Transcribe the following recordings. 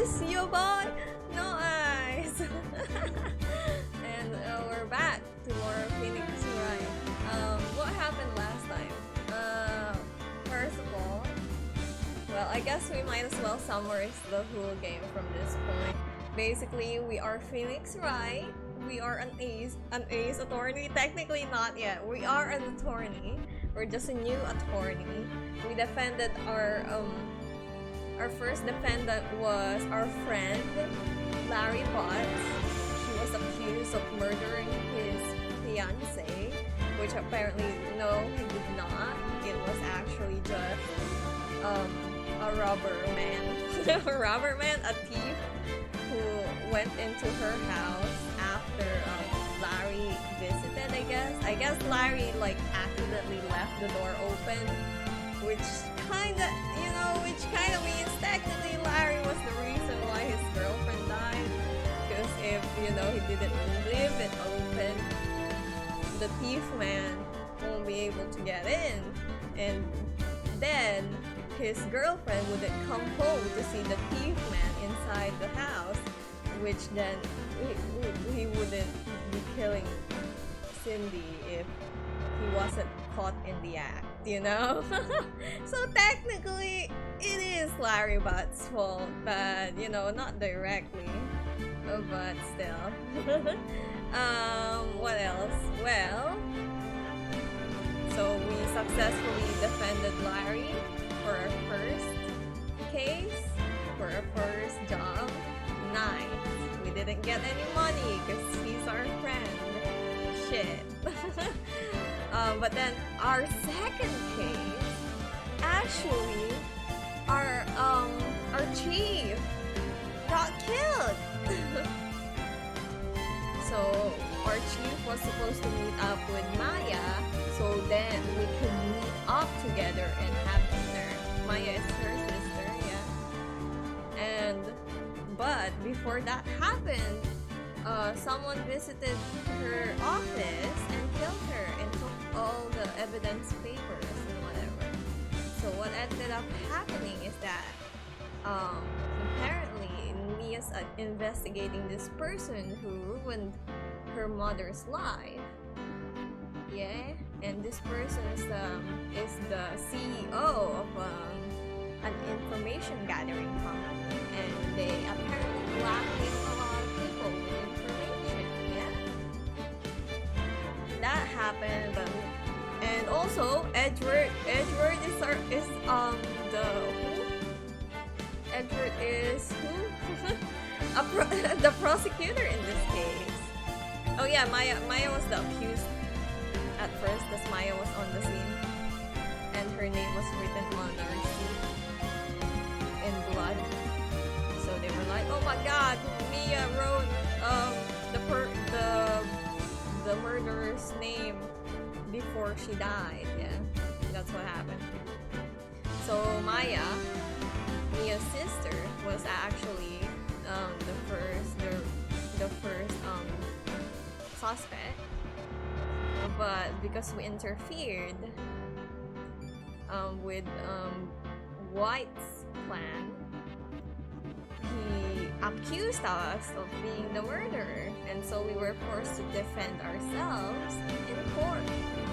NoAiz, yo boy, NoAiz. And we're back to more Phoenix Wright. What happened last time? First of all, well, I guess we might as well summarize the whole game from this point. Basically, we are Phoenix Wright. We are an ace attorney. Technically not yet. We are an attorney. We're just a new attorney. We defended our first defendant was our friend Larry Potts. He was accused of murdering his fiancée, which apparently no, he did not. It was actually just a robber man, a thief who went into her house after Larry visited. I guess Larry like accidentally left the door open, which kind of means technically Larry was the reason why his girlfriend died. Because if he didn't leave it open, the thief man won't be able to get in, and then his girlfriend wouldn't come home to see the thief man inside the house, which then he wouldn't be killing Cindy if he wasn't caught in the act, So technically it is Larry Butt's fault, but not directly, but still. What else? Well, so we successfully defended Larry for our first case, for our first job. Nice. We didn't get any money because he's our friend. Shit. But then our second case, actually, our chief got killed. So our chief was supposed to meet up with Maya, so then we could meet up together and have dinner. Maya is her sister, yeah. But before that happened, someone visited her office and killed her and took all the evidence papers and whatever. So what ended up happening is that apparently Mia's investigating this person who ruined her mother's life. Yeah, and this person is the CEO of an information gathering company, and they apparently blackmail a lot of people with information. Yeah, that happened. And also Edward is the prosecutor in this case. Oh yeah, Maya was the accused at first, because Maya was on the scene and her name was written on the receipt in blood. So they were like, oh my god, Mia wrote the murderer's name before she died. Yeah, that's what happened. So Mia's sister, was actually the first suspect, but because we interfered with White's plan, he accused us of being the murderer, and so we were forced to defend ourselves in court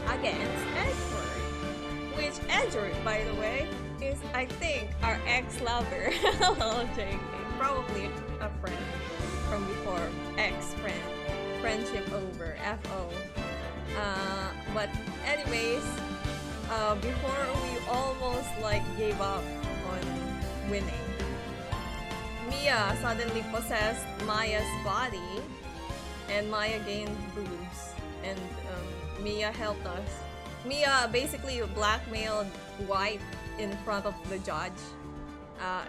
against Edward, which Edward, by the way, is, I think, our ex-lover. Probably a friend from before, ex-friend, friendship over, FO. But anyways, before we almost gave up on winning, Mia suddenly possessed Maya's body, and Maya gained boobs, and Mia helped us. Mia basically blackmailed White in front of the judge,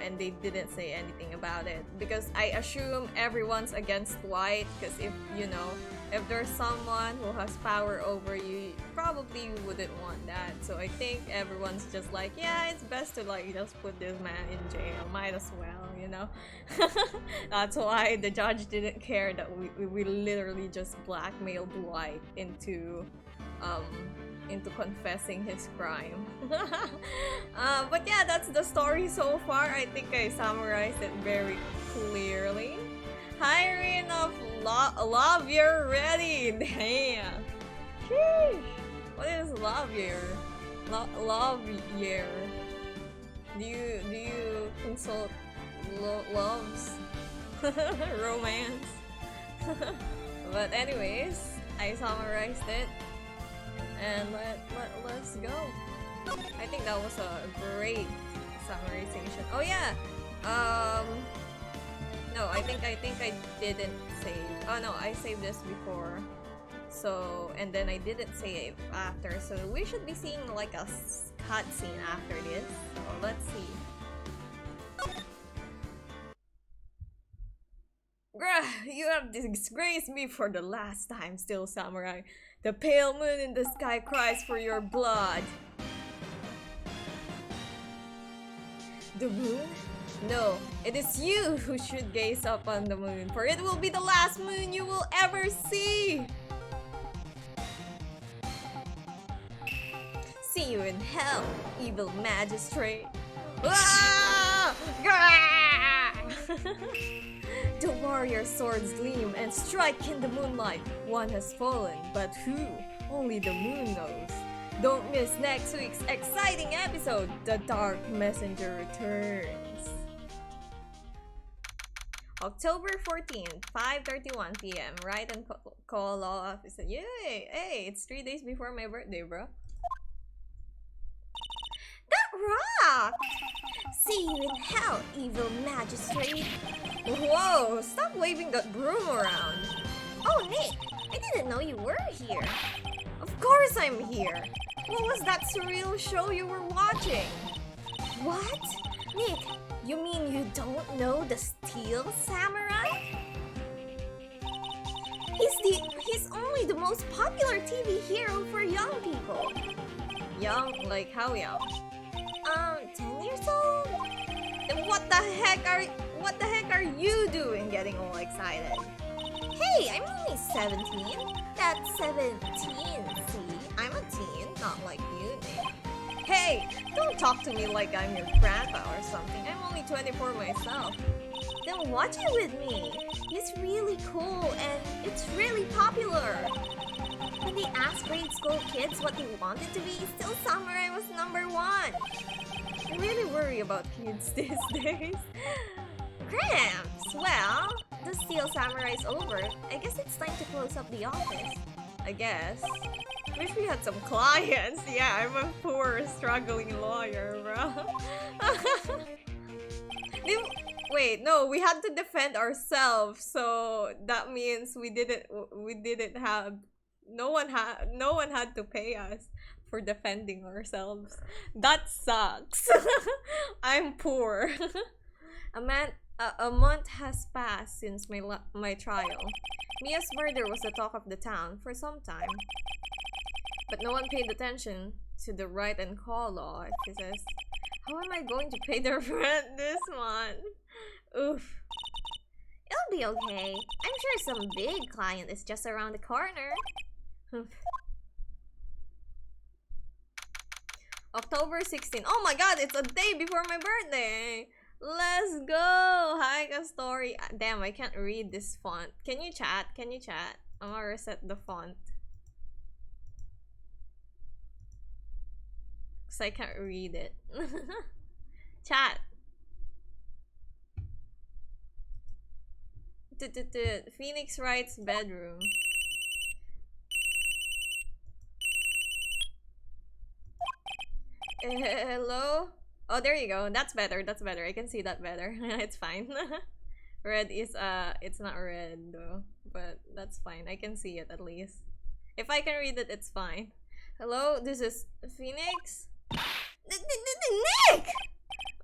and they didn't say anything about it, because I assume everyone's against White, because if there's someone who has power over you, probably wouldn't want that. So I think everyone's just like, yeah, it's best to just put this man in jail, might as well, That's why the judge didn't care that we literally just blackmailed White into into confessing his crime. But yeah, that's the story so far. I think I summarized it very clearly. Hiring of love year ready. Damn. Sheesh. What is love year? Love year. Do you consult loves romance? But anyways, I summarized it, and let's go. I think that was a great summarization. Oh yeah. No, I think I didn't save. Oh no, I saved this before. So, and then I didn't save after. So we should be seeing like a cutscene after this. So let's see. Grah, you have disgraced me for the last time, Still Samurai. The pale moon in the sky cries for your blood. The moon? No, it is you who should gaze up on the moon, for it will be the last moon you will ever see! See you in hell, evil magistrate. Ah! The warrior swords gleam and strike in the moonlight. One has fallen, but who? Only the moon knows. Don't miss next week's exciting episode, The Dark Messenger Returns. October 14th, 5:31 p.m. Wright and call law office. Yay! Hey, it's 3 days before my birthday, bro. That rocked! See you in hell, evil magistrate. Whoa! Stop waving that broom around. Oh, Nick, I didn't know you were here. Of course I'm here. What was that surreal show you were watching? What? Nick, you mean you don't know the Steel Samurai? He's only the most popular TV hero for young people. Young? Like how young? 10 years old? Then what the heck are you doing getting all excited? Hey, I'm only 17. That's 17, see? I'm a teen, not like you, Nick. Hey, don't talk to me like I'm your grandpa or something. I'm only 24 myself. Then watch it with me. He's really cool and it's really popular. When they asked grade school kids what they wanted to be, Steel Samurai was #1. I really worry about kids these days. Gramps, well, the Steel Samurai's over. I guess it's time to close up the office. I guess. Wish we had some clients. Yeah, I'm a poor, struggling lawyer, bro. Wait, no, we had to defend ourselves, so that means we didn't have. No one had to pay us for defending ourselves. That sucks. I'm poor. A month has passed since my trial. Mia's murder was the talk of the town for some time. But no one paid attention to the Write and Call law. She says, how am I going to pay the rent this month? Oof. It'll be okay. I'm sure some big client is just around the corner. October 16th. Oh my god, it's a day before my birthday. Let's go. Hike story. Damn, I can't read this font. Can you chat? Can you chat? I'm gonna reset the font. Cause I can't read it. Chat. Phoenix Wright's bedroom. Hello? Oh, there you go. That's better. That's better. I can see that better. It's fine. Red is it's not red though, but that's fine. I can see it at least. If I can read it, it's fine. Hello, this is Phoenix. Nick!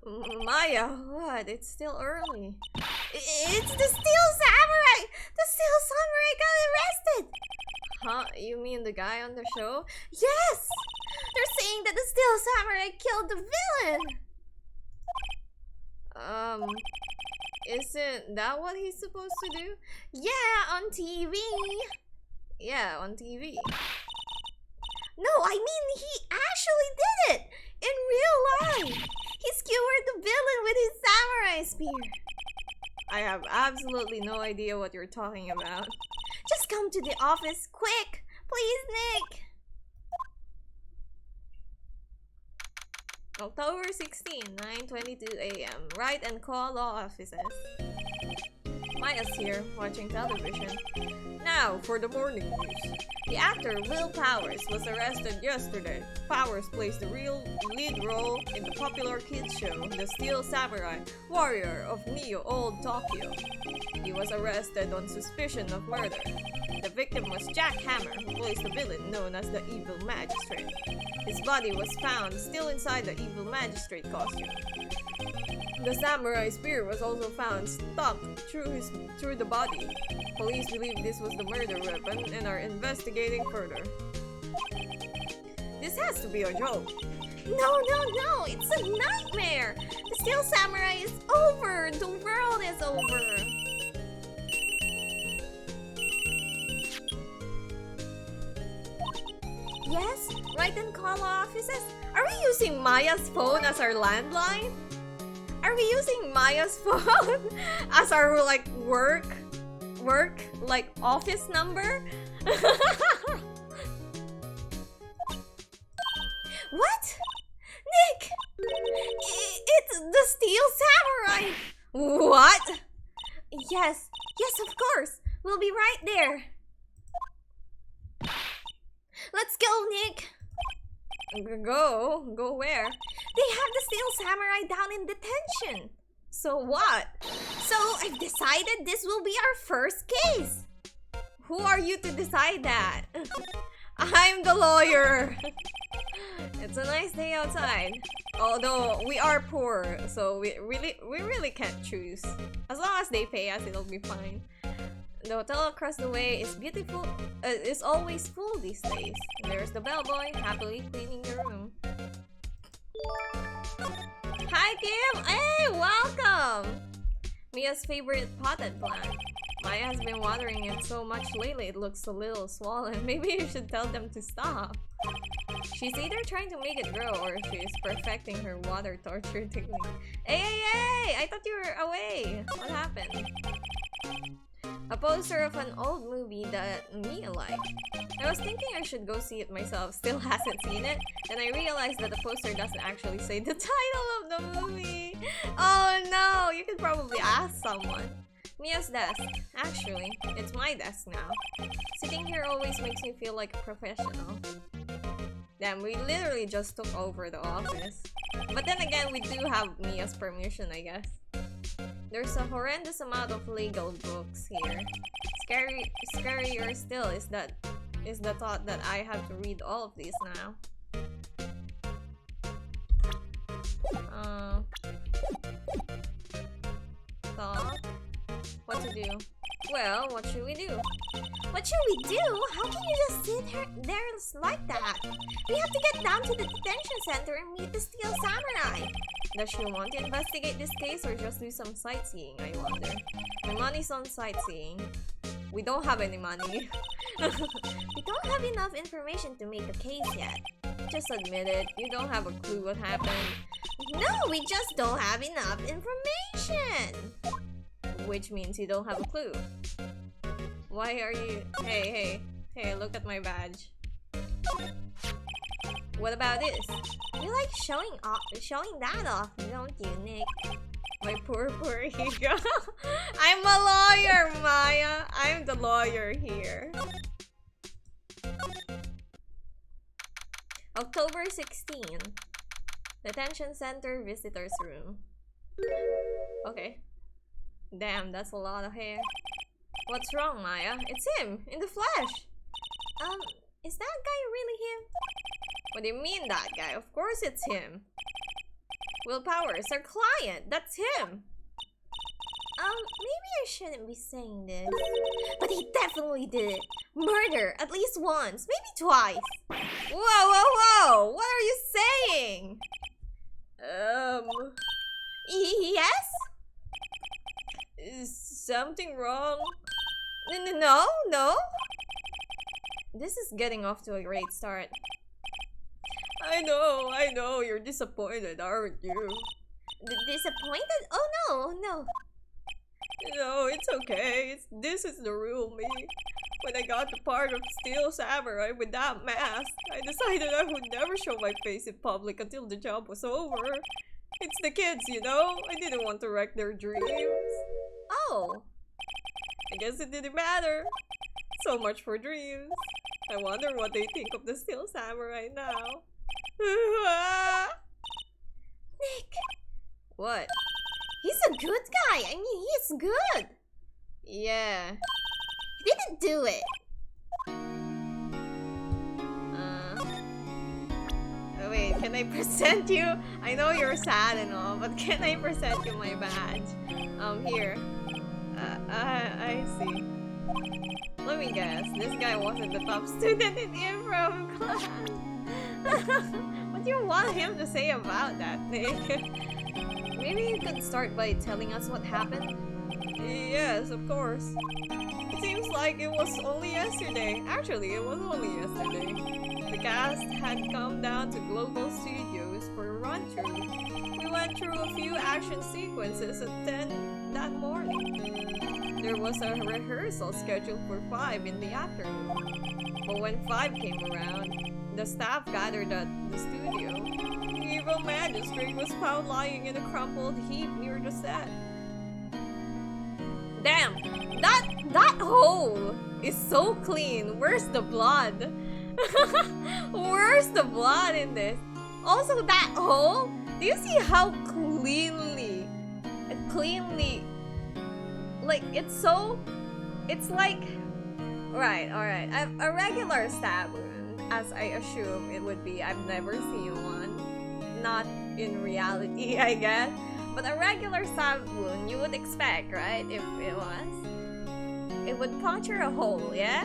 Maya, what? It's still early. It's the Steel Samurai! The Steel Samurai got arrested! Huh? You mean the guy on the show? Yes! They're saying that the Steel Samurai killed the villain! Isn't that what he's supposed to do? Yeah, on TV! Yeah, on TV. No, I mean he actually did it! In real life! He skewered the villain with his samurai spear! I have absolutely no idea what you're talking about. Just come to the office, quick! Please, Nick! October 16, 9:22 a.m. Wright and Co. Law Offices. Maya's here, watching television. Now, for the morning news. The actor Will Powers was arrested yesterday. Powers plays the real lead role in the popular kids show, The Steel Samurai, Warrior of Neo Old Tokyo. He was arrested on suspicion of murder. The victim was Jack Hammer, who plays the villain known as the Evil Magistrate. His body was found still inside the Evil Magistrate costume. The samurai spear was also found stuck through the body. Police believe this was the murder weapon and are investigating further. This has to be a joke. No, it's a nightmare! The Steel Samurai is over! The world is over! Yes? Wright and call offices? Are we using Maya's phone as our landline? Are we using Maya's phone as our like work like office number? What? Nick! It's the Steel Samurai! What? Yes, of course. We'll be right there. Let's go, Nick. Go where? They have the Steel Samurai down in detention. So what? So I've decided this will be our first case. Who are you to decide that? I'm the lawyer. It's a nice day outside. Although we are poor, so we really can't choose. As long as they pay us, it'll be fine. The hotel across the way is beautiful. Is always full these days. There's the bellboy happily cleaning the room. Hi, Kim! Hey, welcome! Mia's favorite potted plant. Maya has been watering it so much lately it looks a little swollen. Maybe you should tell them to stop. She's either trying to make it grow or she's perfecting her water torture technique. Hey! I thought you were away. What happened? A poster of an old movie that Mia liked. I was thinking I should go see it myself, still hasn't seen it, and I realized that the poster doesn't actually say the title of the movie. Oh no, you could probably ask someone. Mia's desk. Actually, it's my desk now. Sitting here always makes me feel like a professional. Damn, we literally just took over the office. But then again, we do have Mia's permission, I guess. There's a horrendous amount of legal books here. Scarier still is the thought that I have to read all of these now. Thought? What to do? Well, what should we do? What should we do? How can you just sit there like that? We have to get down to the detention center and meet the Steel Samurai. Does she want to investigate this case or just do some sightseeing, I wonder? My money's on sightseeing. We don't have any money. We don't have enough information to make a case yet. Just admit it, you don't have a clue what happened. No, we just don't have enough information! Which means you don't have a clue. Why are you... Hey, look at my badge. What about this? You like showing that off, don't you, Nick? My poor ego. I'm a lawyer, Maya. I'm the lawyer here. October 16. Detention Center Visitors Room. Okay. Damn, that's a lot of hair. What's wrong, Maya? It's him, in the flesh. Is that guy really him? What do you mean, that guy? Of course it's him. Will Powers, our client. That's him. Maybe I shouldn't be saying this. But he definitely did it. Murder, at least once, maybe twice. Whoa! What are you saying? Yes? Is something wrong? No. This is getting off to a great start. I know, you're disappointed, aren't you? Disappointed? Oh no, no. No, it's okay. This is the real me. When I got the part of Steel Samurai with that mask, I decided I would never show my face in public until the job was over. It's the kids, you know? I didn't want to wreck their dreams. Oh. I guess it didn't matter. So much for dreams. I wonder what they think of the Steel Samurai now. Nick. What? He's a good guy. I mean, he's good. Yeah. He didn't do it. Wait, can I present you? I know you're sad and all, but can I present you my badge? Here. I see. Let me guess, this guy wasn't the top student in the improv class. What do you want him to say about that, Nick? Maybe you could start by telling us what happened? Yes, of course. It seems like it was only yesterday. Actually, it was only yesterday. The cast had come down to Global Studios for a run-through. We went through a few action sequences at 10 that morning. There was a rehearsal scheduled for 5 in the afternoon. But when 5 came around, the staff gathered at the studio. The evil magistrate was found lying in a crumpled heap near the set. Damn! That hole is so clean. Where's the blood? Where's the blood in this? Also, that hole, do you see how cleanly, like, it's like, alright, a regular stab wound, as I assume it would be. I've never seen one, not in reality, I guess, but a regular stab wound you would expect, right? If it would puncture a hole, yeah?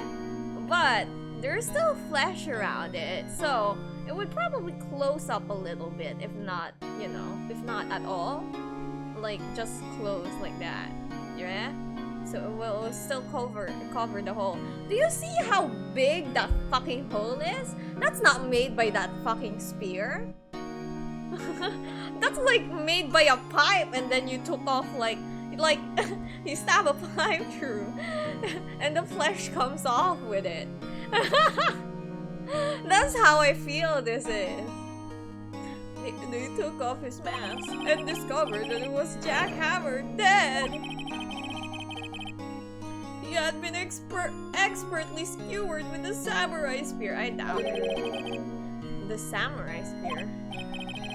But there's still flesh around it, so it would probably close up a little bit, if not, you know, if not at all. Like, just close like that, yeah? So it will still cover the hole. Do you see how big that fucking hole is? That's not made by that fucking spear. That's like made by a pipe and then you took off like you stab a pipe through and the flesh comes off with it. That's how I feel this is. They took off his mask and discovered that it was Jack Hammer dead. He had been expertly skewered with the samurai spear. I doubt it. The samurai spear?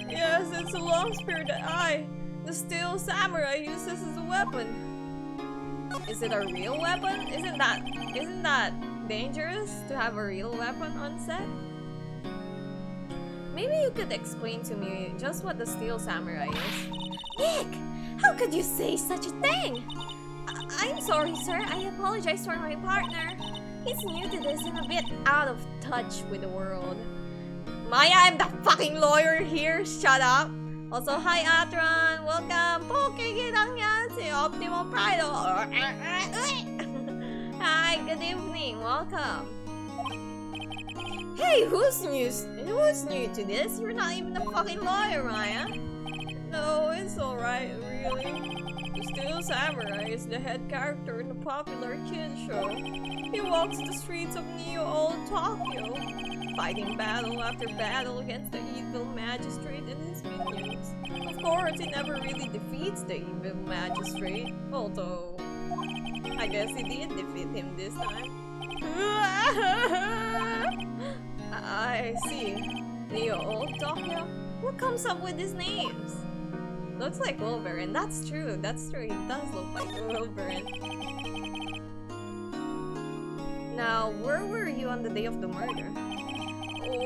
Yes, it's a long spear that the Steel Samurai, uses as a weapon. Is it a real weapon? Isn't that dangerous to have a real weapon on set? Maybe you could explain to me just what the Steel Samurai is. Nick! How could you say such a thing? I'm sorry, sir. I apologize for my partner. He's new to this and a bit out of touch with the world. Maya, I'm the fucking lawyer here. Shut up. Also, hi, Atron. Welcome. Pokegidang yan si Optimum Pride. Hi, good evening. Welcome. Hey, who's new to this? You're not even a fucking lawyer, Maya. No, it's alright, really. The Steel Samurai is the head character in the popular kids show. He walks the streets of Old Tokyo, fighting battle after battle against the evil magistrate and his minions. Of course, he never really defeats the evil magistrate, although I guess he did defeat him this time. I see. Old Tokyo? What comes up with these names? Looks like Wolverine. That's true. He does look like Wolverine. Now, where were you on the day of the murder?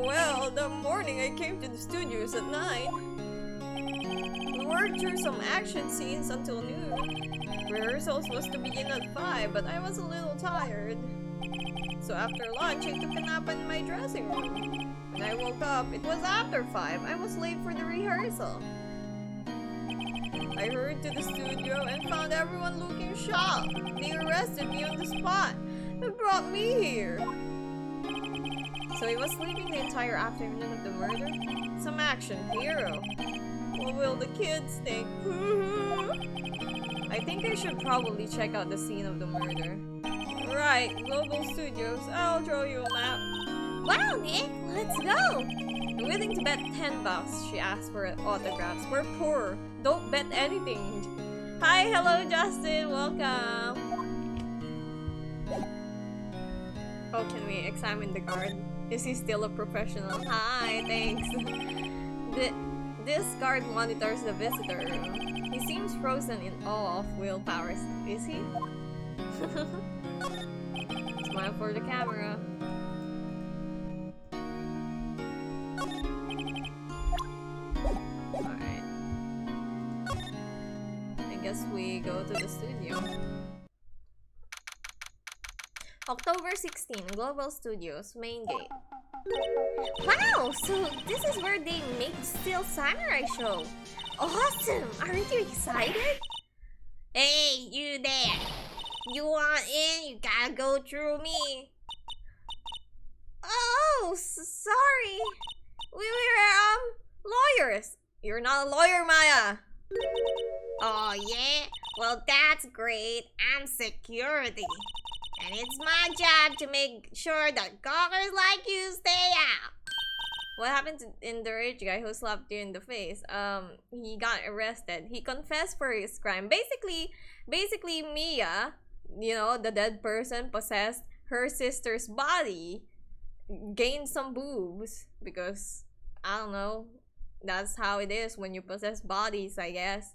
Well, the morning I came to the studios at 9. We worked through some action scenes until noon. Rehearsals was to begin at 5, but I was a little tired. So after lunch, I took a nap in my dressing room. When I woke up, it was after 5. I was late for the rehearsal. I hurried to the studio and found everyone looking shocked. They arrested me on the spot and brought me here. So he was sleeping the entire afternoon of the murder? Some action hero. What will the kids think? I think I should probably check out the scene of the murder. Right, Global Studios. I'll draw you a map. Wow, Nick, let's go. I'm willing to bet $10. She asked for autographs. We're poor. Don't bet anything. Hi, hello, Justin. Welcome. Oh, can we examine the guard? Is he still a professional? Hi, thanks. This guard monitors the visitor room. He seems frozen in awe of Will Powers. Is he? Smile for the camera. Alright. I guess we go to the studio. October 16, Global Studios, main gate. Wow, so this is where they make Steel Samurai show. Awesome! Aren't you excited? Hey, you there! You want in? You gotta go through me. Oh, sorry. We were lawyers. You're not a lawyer, Maya. Oh yeah? Well, that's great. I'm security. And it's my job to make sure that gawkers like you stay out. What happened in the rich guy who slapped you in the face? He got arrested. He confessed for his crime. Basically Mia, you know, the dead person possessed her sister's body, gained some boobs because I don't know. That's how it is when you possess bodies, I guess.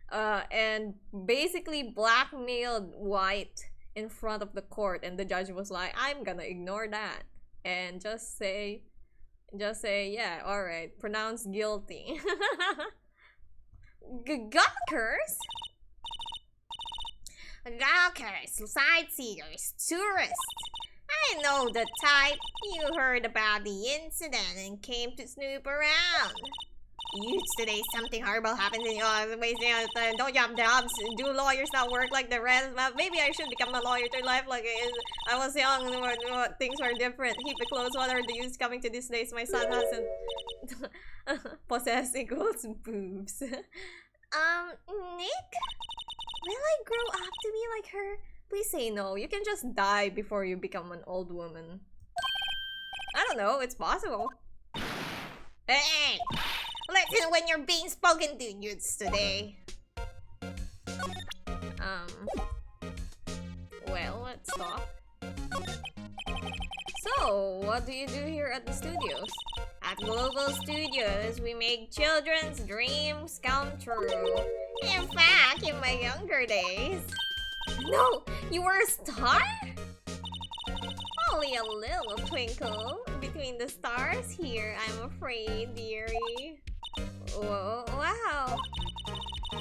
And basically blackmailed White in front of the court, and the judge was like, I'm gonna ignore that and just say yeah, alright, pronounced guilty. Gawkers? Gawkers, sightseers, tourists. I know the type. You heard about the incident and came to snoop around. Youths today, something horrible happens in your wasting your time. Don't you have jobs? Do lawyers not work like the rest? Maybe I should become a lawyer to life like I was young. Things were different. Heap of clothes. What are the youths coming to these days? My son hasn't possess equals boobs. Nick? Will I grow up to be like her? Please say no. You can just die before you become an old woman. I don't know. It's possible. Hey! Listen when you're being spoken to, youths today. Well, let's talk. So, what do you do here at the studios? At Global Studios, we make children's dreams come true. In fact, in my younger days... No! You were a star? Only a little twinkle between the stars here, I'm afraid, dearie. Whoa, wow.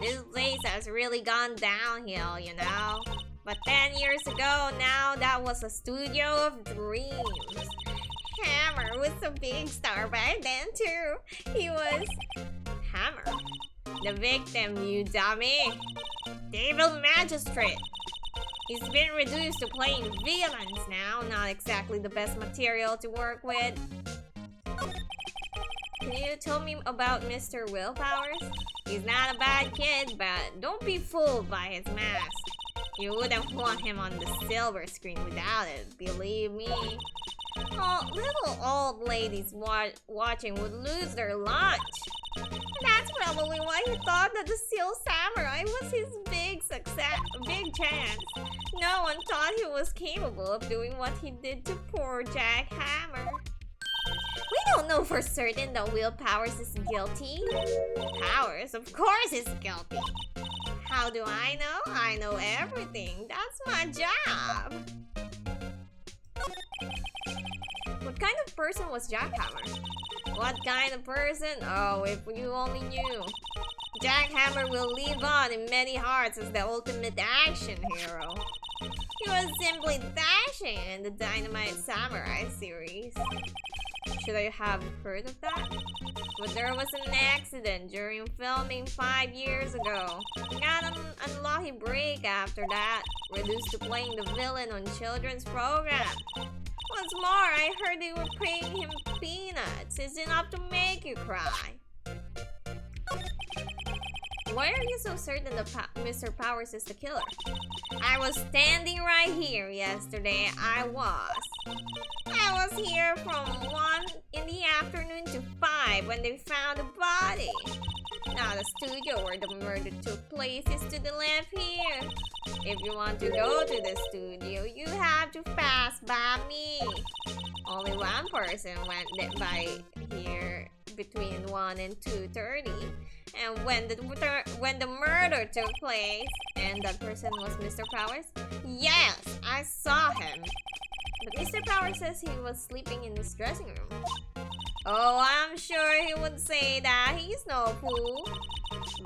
This place has really gone downhill, you know. But 10 years ago now, that was a studio of dreams. Hammer was a big star back then too. He was... Hammer? The victim, you dummy. Devil Magistrate. He's been reduced to playing villains now. Not exactly the best material to work with. Can you tell me about Mr. Will Powers? He's not a bad kid, but don't be fooled by his mask. You wouldn't want him on the silver screen without it, believe me. Oh, little old ladies watching would lose their lunch. That's probably why he thought that the Steel Samurai was his big chance. No one thought he was capable of doing what he did to poor Jack Hammer. We don't know for certain that Will Powers is guilty. Powers, of course, is guilty. How do I know? I know everything. That's my job. What kind of person was Jack Hammer? What kind of person? Oh, if you only knew. Jack Hammer will live on in many hearts as the ultimate action hero. He was simply dashing in the Dynamite Samurai series. Should I have heard of that? But there was an accident during filming 5 years ago. He got an unlucky break after that, reduced to playing the villain on children's program. What's more, I heard they were paying him peanuts. It's enough to make you cry. Why are you so certain that Mr. Powers is the killer? I was standing right here yesterday. I was here from 1 in the afternoon to 5 when they found the body. Now the studio where the murder took place is to the left here. If you want to go to the studio, you have to pass by me. Only one person went by here between 1 and 2:30. And when the murder took place, and that person was Mr. Powers? Yes, I saw him. But Mr. Powers says he was sleeping in his dressing room. Oh, I'm sure he would say that. He's no fool.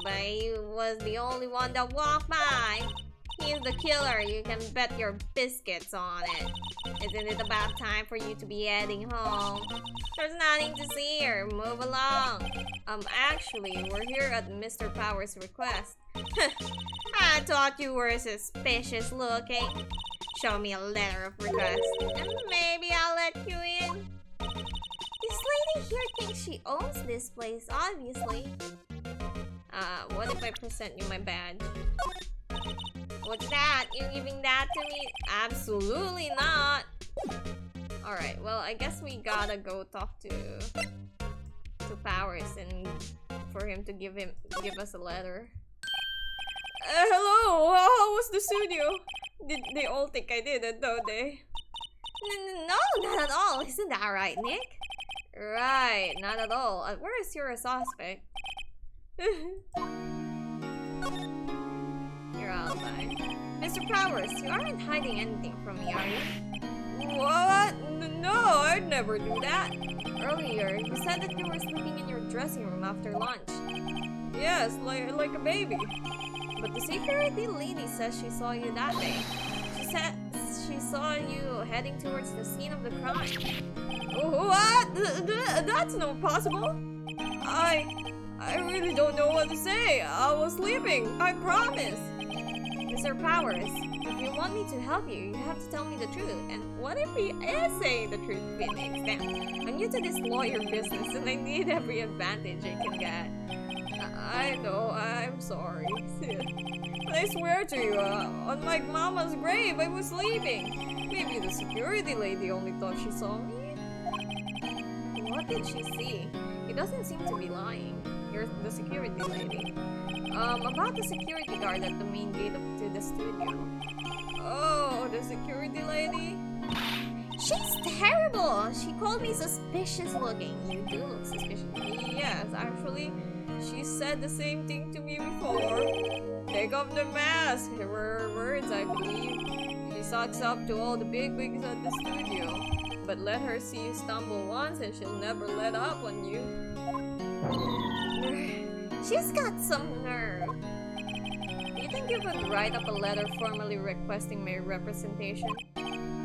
But he was the only one that walked by. He's the killer. You can bet your biscuits on it. Isn't it about time for you to be heading home? There's nothing to see here. Move along. Actually, we're here at Mr. Powers' request. I thought you were suspicious looking. Show me a letter of request, and maybe I'll let you in. This lady here thinks she owns this place, obviously. What if I present you my badge? What's that? You giving that to me? Absolutely not. Alright, well, I guess we gotta go talk to Powers and for him to give us a letter. Hello, how was the studio? They all think I did it, don't they? No, not at all. Isn't that right, Nick? Right, not at all. Where is your suspect? Your alibi. Mr. Powers, you aren't hiding anything from me, are you? What? No, I'd never do that. Earlier, you said that you were sleeping in your dressing room after lunch. Yes, like a baby. But the security lady says she saw you that day. She said she saw you heading towards the scene of the crime. What? That's not possible. I really don't know what to say. I was sleeping. I promise. Mr. Powers, if you want me to help you, you have to tell me the truth. And what if he is saying the truth, Phoenix? Damn, I'm new to this lawyer business and I need every advantage I can get. I know, I'm sorry. But I swear to you, on my mama's grave, I was sleeping. Maybe the security lady only thought she saw me. What did she see? It doesn't seem to be lying. You're the security lady. About the security guard at the main gate up to the studio. Oh, the security lady? She's terrible! She called me suspicious looking. You do look suspicious. Yes, actually, she said the same thing to me before. Take off the mask. Here were her words, I believe. She sucks up to all the bigwigs at the studio. But let her see you stumble once and she'll never let up on you. She's got some nerve. You think you could write up a letter formally requesting my representation?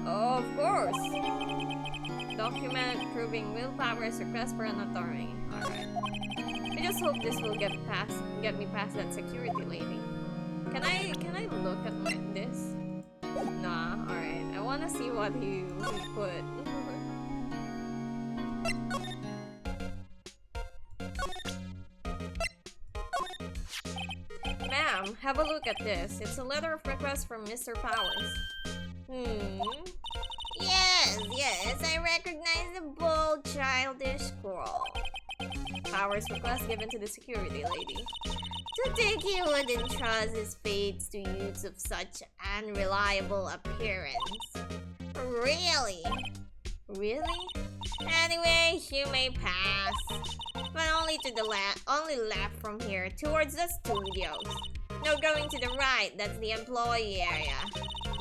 Oh, of course. Document proving Will Powers' request for an attorney. Alright. I just hope this will get me past that security lady. Can I look at this? Nah, alright. I wanna see what he put. Ma'am, have a look at this. It's a letter of request from Mr. Powers. Yes, I recognize the bold, childish scrawl. Powers request given to the security lady. To think he wouldn't trust his fades to youths of such unreliable appearance. Really? Anyway, you may pass. But only to the left from here, towards the studios. No going to the right, that's the employee area.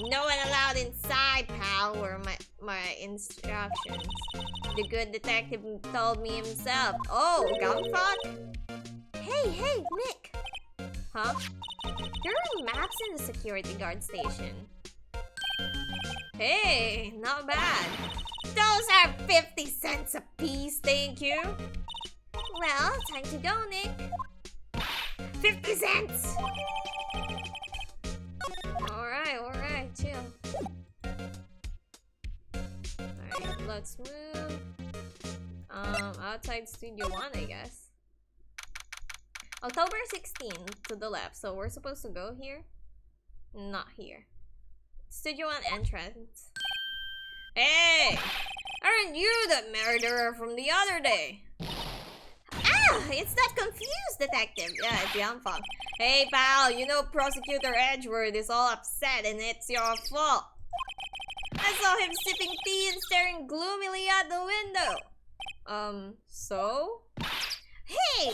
No one allowed inside, pal, were my instructions. The good detective told me himself. Oh, gunfuck? Hey, Nick! Huh? There are maps in the security guard station. Hey, not bad. Those are 50 cents a piece, thank you. Well, time to go, Nick. 50 cents! Alright, chill. Alright. Let's move. Outside Studio 1, I guess. October 16th to the left, so we're supposed to go here? Not here. Studio 1 entrance. Hey! Aren't you the murderer from the other day? Ah! It's that confused detective. Yeah, it's Young Fong. Hey pal, you know Prosecutor Edgeworth is all upset and it's your fault. I saw him sipping tea and staring gloomily out the window. So? Hey!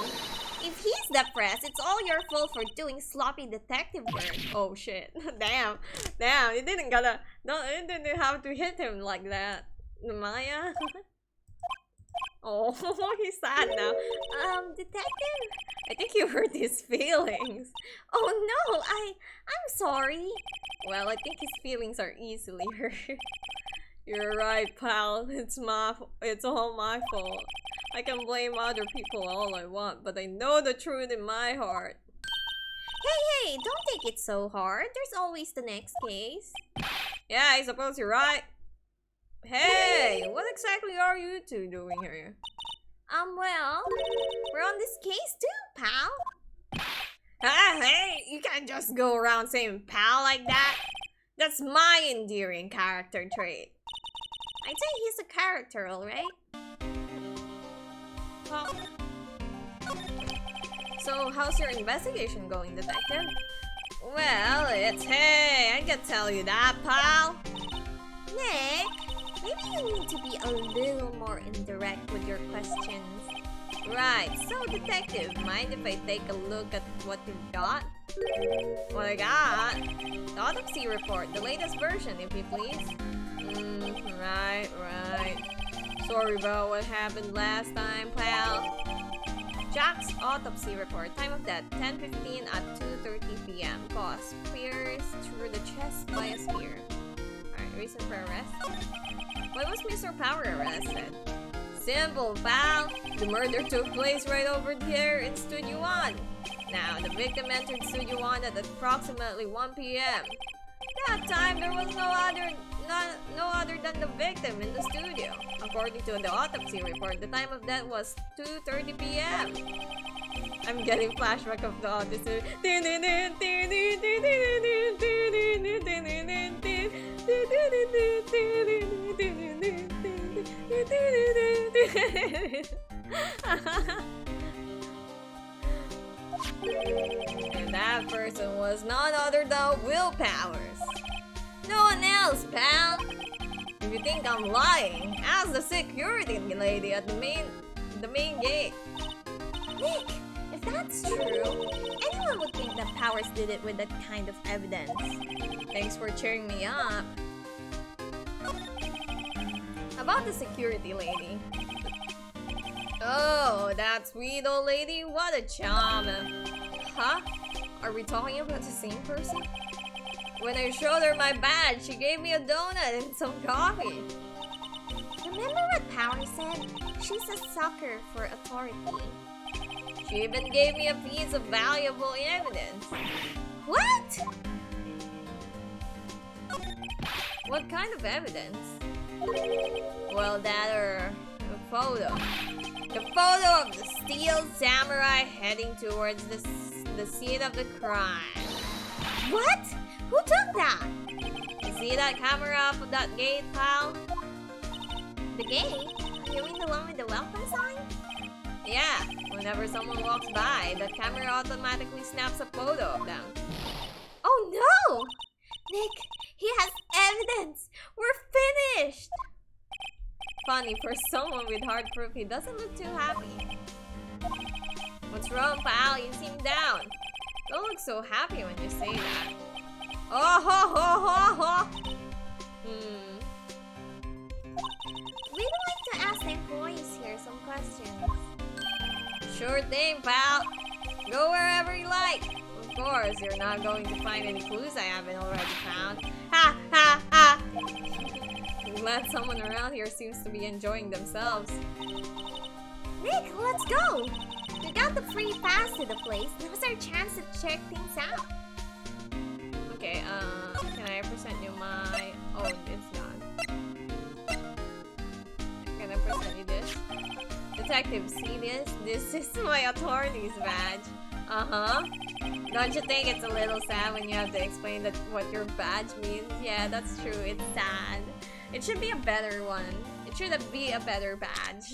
If he's depressed, it's all your fault for doing sloppy detective work. Oh shit. Damn, you didn't have to hit him like that. Maya? Oh, he's sad now. Detective? I think you hurt his feelings. Oh no, I'm sorry. Well, I think his feelings are easily hurt. You're right, pal. It's all my fault. I can blame other people all I want, but I know the truth in my heart. Hey, don't take it so hard. There's always the next case. Yeah, I suppose you're right. Hey, what exactly are you two doing here? Well, we're on this case too, pal. Ah, hey, you can't just go around saying pal like that. That's my endearing character trait. I'd say he's a character, alright? Well, so how's your investigation going, detective? Well, hey, I can tell you that, pal. Nick, maybe you need to be a little more indirect with your questions. Right, so detective, mind if I take a look at what you've got? What I got? The autopsy report, the latest version, if you please. Right. Sorry about what happened last time, pal. Jack's autopsy report. Time of death, 10:15 at 2:30 p.m. Cause, pierced through the chest by a spear. Alright, reason for arrest. Why was Mr. Power arrested? Simple, pal. The murder took place right over here in Studio 1. Now, the victim entered Studio 1 at approximately 1 p.m. That time, there was no other than the victim in the studio. According to the autopsy report, the time of death was 2:30 p.m. I'm getting flashback of the odyssey. And that person was none other than Will Powers. No one else, pal. If you think I'm lying, ask the security lady at the main gate. Nick, if that's true, anyone would think that Powers did it with that kind of evidence. Thanks for cheering me up. About the security lady. Oh, that sweet old lady, what a charm. Huh? Are we talking about the same person? When I showed her my badge, she gave me a donut and some coffee. Remember what Powers said? She's a sucker for authority. She even gave me a piece of valuable evidence. What? What kind of evidence? Well, a photo. The photo of the steel samurai heading towards the scene of the crime. What? Who took that? You see that camera up at that gate, pal? The gate? You mean the one with the welcome sign? Yeah, whenever someone walks by, the camera automatically snaps a photo of them. Oh no! Nick, he has evidence! We're finished! Funny, for someone with hard proof, he doesn't look too happy. What's wrong, pal? You seem down. Don't look so happy when you say that. Oh ho ho ho ho! We'd like to ask the employees here some questions. Sure thing, pal. Go wherever you like. Of course, you're not going to find any clues I haven't already found. Ha ha ha! I'm glad someone around here seems to be enjoying themselves. Nick, let's go! We got the free pass to the place. Now's our chance to check things out. Okay, can I present you my... Oh, it's done. detective, see this? This is my attorney's badge. Don't you think it's a little sad when you have to explain that what your badge means? Yeah, that's true. It's sad. It should be a better one. It should be a better badge.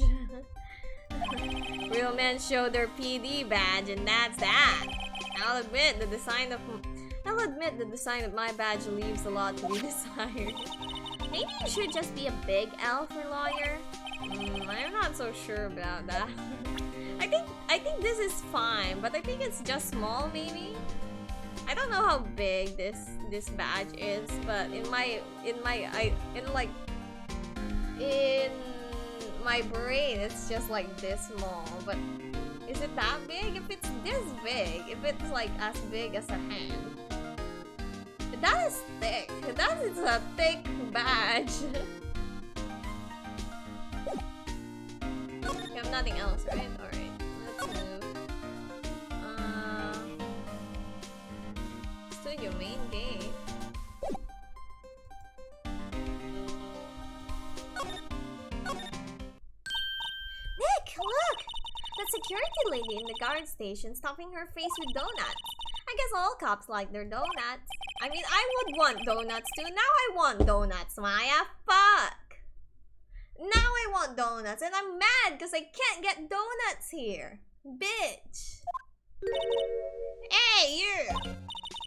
Real men show their PD badge, and that's that. I'll admit the design of my badge leaves a lot to be desired. Maybe you should just be a big L for lawyer. I'm not so sure about that. I think this is fine, but I think it's just small, maybe. I don't know how big this badge is, but in my brain, it's just like this small. But is it that big? If it's this big, if it's like as big as a hand, that is thick. That is a thick badge. We have nothing else, right? Alright, let's move. Studio main gate. Nick, look! That security lady in the guard station stuffing her face with donuts. I guess all cops like their donuts. I mean, I would want donuts too. Now I want donuts, Maya. Fuck! Now I want donuts, and I'm mad because I can't get donuts here. Bitch. Hey, you!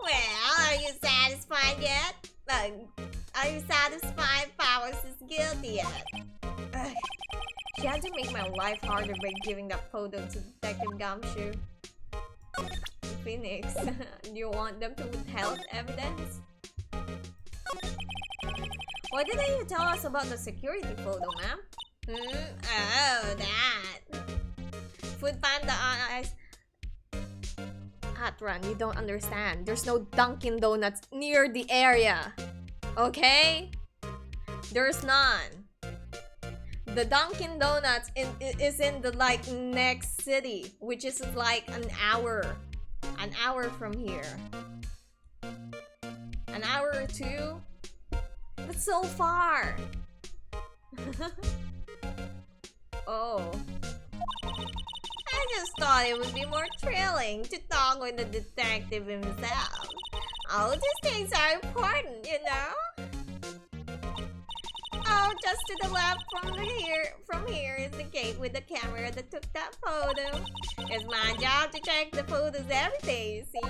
Well, are you satisfied yet? Are you satisfied Powers is guilty yet? Ugh. She had to make my life harder by giving that photo to Detective Gumshoe. Phoenix, do you want them to withhold evidence? Why didn't you tell us about the security photo, ma'am? Oh, that. Food Panda on ice. Hot Run, you don't understand. There's no Dunkin' Donuts near the area. Okay? There's none. The Dunkin' Donuts is in the like next city, which is like an hour from here. An hour or two? That's so far. Oh. I just thought it would be more thrilling to talk with the detective himself. All these things are important, you know? Oh, just to the left from here is the gate with the camera that took that photo. It's my job to check the photos every day, you see?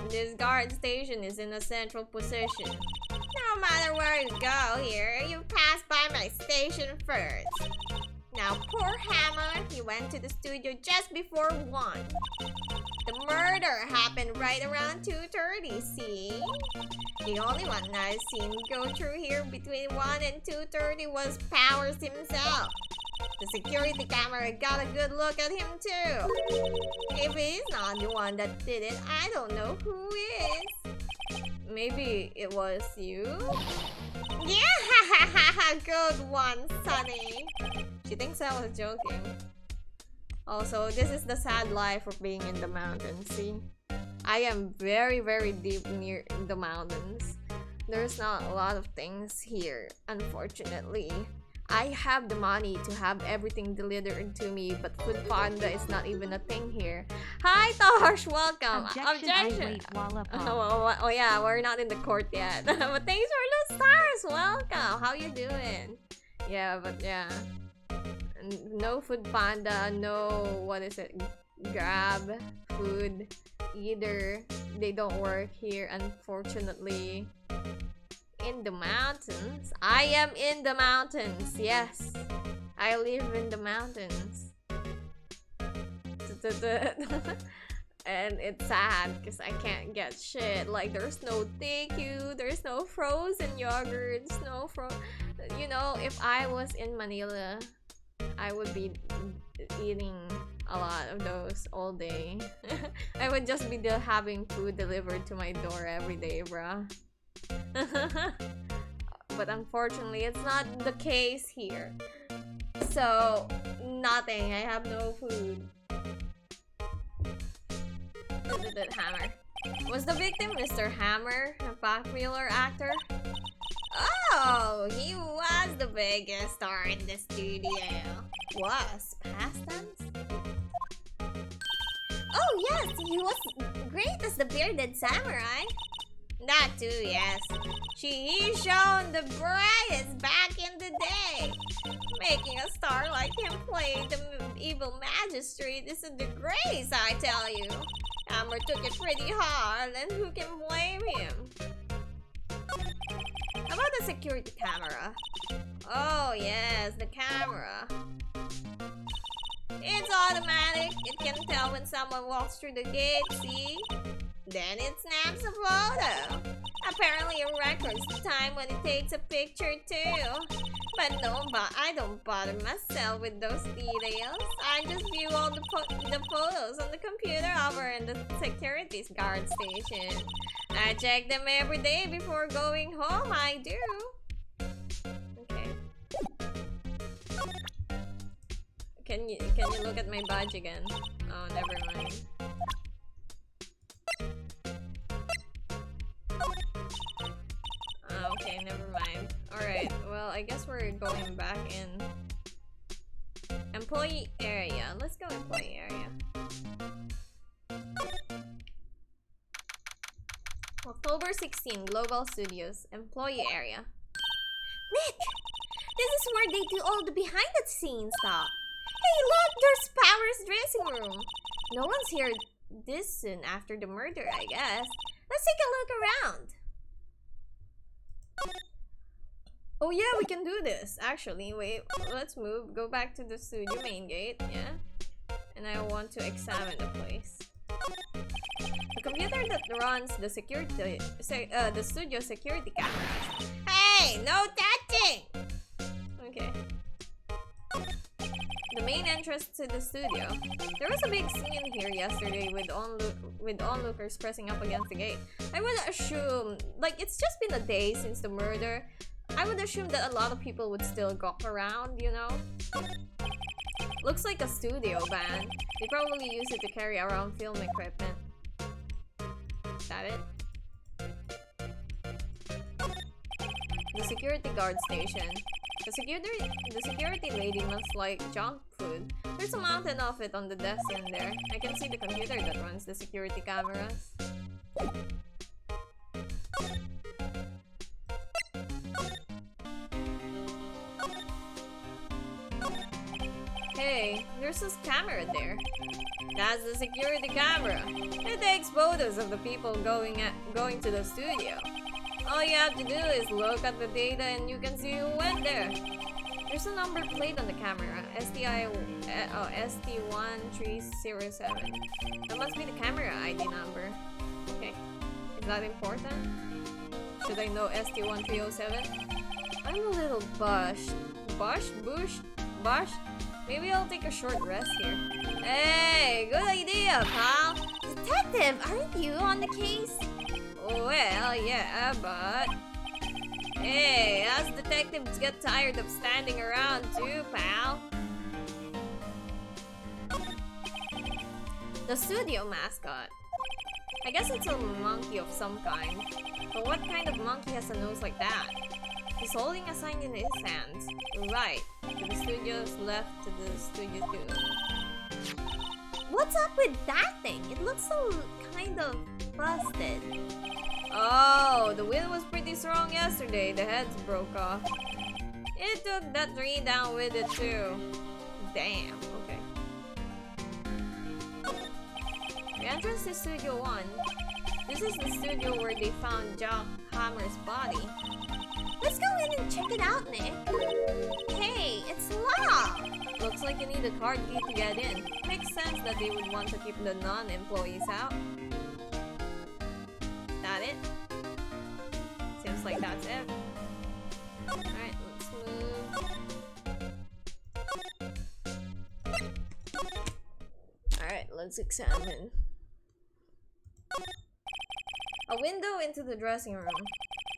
This guard station is in a central position. No matter where you go here, you pass by my station first. Now, poor Hammer, he went to the studio just before 1. The murder happened right around 2:30, see? The only one I've seen go through here between 1 and 2:30 was Powers himself. The security camera got a good look at him too. If he's not the one that did it, I don't know who is. Maybe it was you? Yeah, good one, Sonny. She thinks I was joking. Also, this is the sad life of being in the mountains, see? I am very, very deep near the mountains. There's not a lot of things here, unfortunately. I have the money to have everything delivered to me, but Food Panda is not even a thing here. Hi, Tosh! Welcome! Objection! Oh yeah, we're not in the court yet. But thanks for the stars! Welcome! How you doing? Yeah, but yeah. No Food Panda, no... what is it? Grab food either. They don't work here, unfortunately. In the mountains? I am in the mountains, yes. I live in the mountains. And it's sad because I can't get shit. Like, there's no TQ, there's no frozen yogurts, no you know, if I was in Manila, I would be eating a lot of those all day. I would just be having food delivered to my door every day, bruh. But unfortunately, it's not the case here. So, nothing. I have no food. Hammer. Was the victim Mr. Hammer, a popular actor? Oh, he was the biggest star in the studio. Was past tense? Oh yes, he was great as the bearded samurai. That too, yes. He shone the brightest back in the day. Making a star like him play the evil magistrate is a disgrace, I tell you. Hammer took it pretty hard, and who can blame him? How about the security camera? Oh yes, the camera. It's automatic. It can tell when someone walks through the gate, see? Then it snaps a photo. Apparently it records the time when it takes a picture too. But no, I don't bother myself with those details. I just view all the photos on the computer over in the security guard station. I check them every day before going home, I do. Okay. Can you look at my badge again? Oh, never mind. Okay, never mind. Alright, well, I guess we're going back in employee area. Let's go employee area. October 16, Global Studios, employee area. Nick! This is where they do all the behind the scenes stuff. Hey, look! There's Power's dressing room. No one's here this soon after the murder, I guess. Let's take a look around. Oh yeah, we can do this. Actually, wait, let's move. Go back to the studio main gate, yeah? And I want to examine the place. The computer that runs the the studio security cameras. Hey, no touching! Okay. The main entrance to the studio. There was a big scene here yesterday with onlookers pressing up against the gate. I would assume, like, it's just been a day since the murder. I would assume that a lot of people would still gawk around, you know? Looks like a studio van. They probably use it to carry around film equipment. Is that it? The security guard station. The security lady must like junk food. There's a mountain of it on the desk in there. I can see the computer that runs the security cameras. Hey, there's this camera there. That's the security camera. It takes photos of the people going to the studio. All you have to do is look at the data and you can see who went there. There's a number plate on the camera, ST1307. That must be the camera ID number. Okay, is that important? Should I know ST1307? I'm a little bushed. Bushed? Maybe I'll take a short rest here. Hey, good idea, pal. Detective, aren't you on the case? Well, yeah, but... Hey, us detectives get tired of standing around too, pal. The studio mascot. I guess it's a monkey of some kind. But what kind of monkey has a nose like that? He's holding a sign in his hands. Right. To the studio's left, to the studio 2. What's up with that thing? It looks so kind of busted. Oh, the wind was pretty strong yesterday. The heads broke off. It took that tree down with it too. Damn, okay. The entrance to Studio 1. This is the studio where they found Jack Hammer's body. Let's go in and check it out, Nick. Hey, it's locked. Looks like you need a card key to get in. Makes sense that they would want to keep the non-employees out. That it? Seems like that's it. Alright, let's move. Alright, let's examine. A window into the dressing room.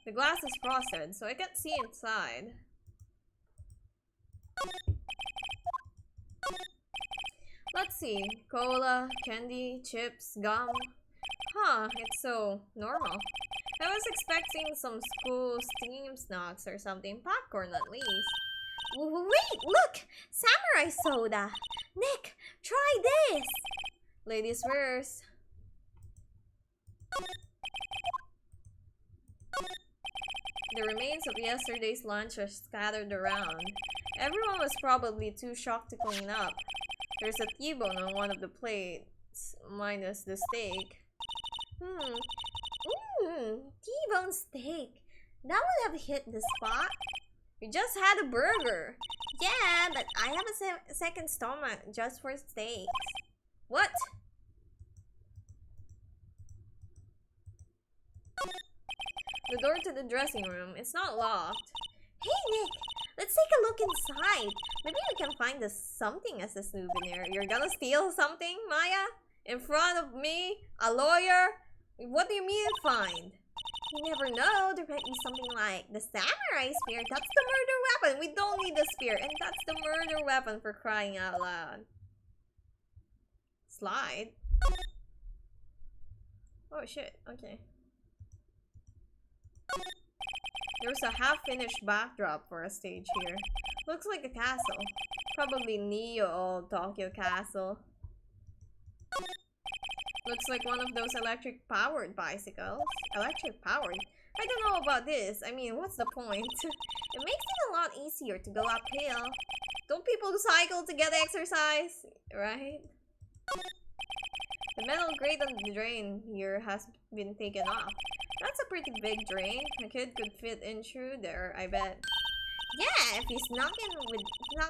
The glass is frosted, so I can't see inside. Let's see. Cola, candy, chips, gum. Huh, it's so normal. I was expecting some school steam snacks or something. Popcorn at least. Wait, look! Samurai soda! Nick, try this! Ladies first. The remains of yesterday's lunch are scattered around. Everyone was probably too shocked to clean up. There's a T-bone on one of the plates, minus the steak. T-bone steak. That would have hit the spot. You just had a burger. Yeah, but I have a second stomach just for steaks. What? The door to the dressing room. It's not locked. Hey Nick, let's take a look inside. Maybe we can find something as a souvenir. You're gonna steal something, Maya? In front of me? A lawyer? What do you mean find? You never know, there might be something like the samurai spear. That's the murder weapon. We don't need the spear. And that's the murder weapon, for crying out loud. Slide? Oh shit, okay. There's a half-finished backdrop for a stage here. Looks like a castle. Probably Neo Tokyo Castle. Looks like one of those electric-powered bicycles. Electric-powered? I don't know about this. I mean, what's the point? It makes it a lot easier to go uphill. Don't people cycle to get exercise? Right? The metal grate on the drain here has been taken off. That's a pretty big drain. A kid could fit in through there, I bet. Yeah, if you snuck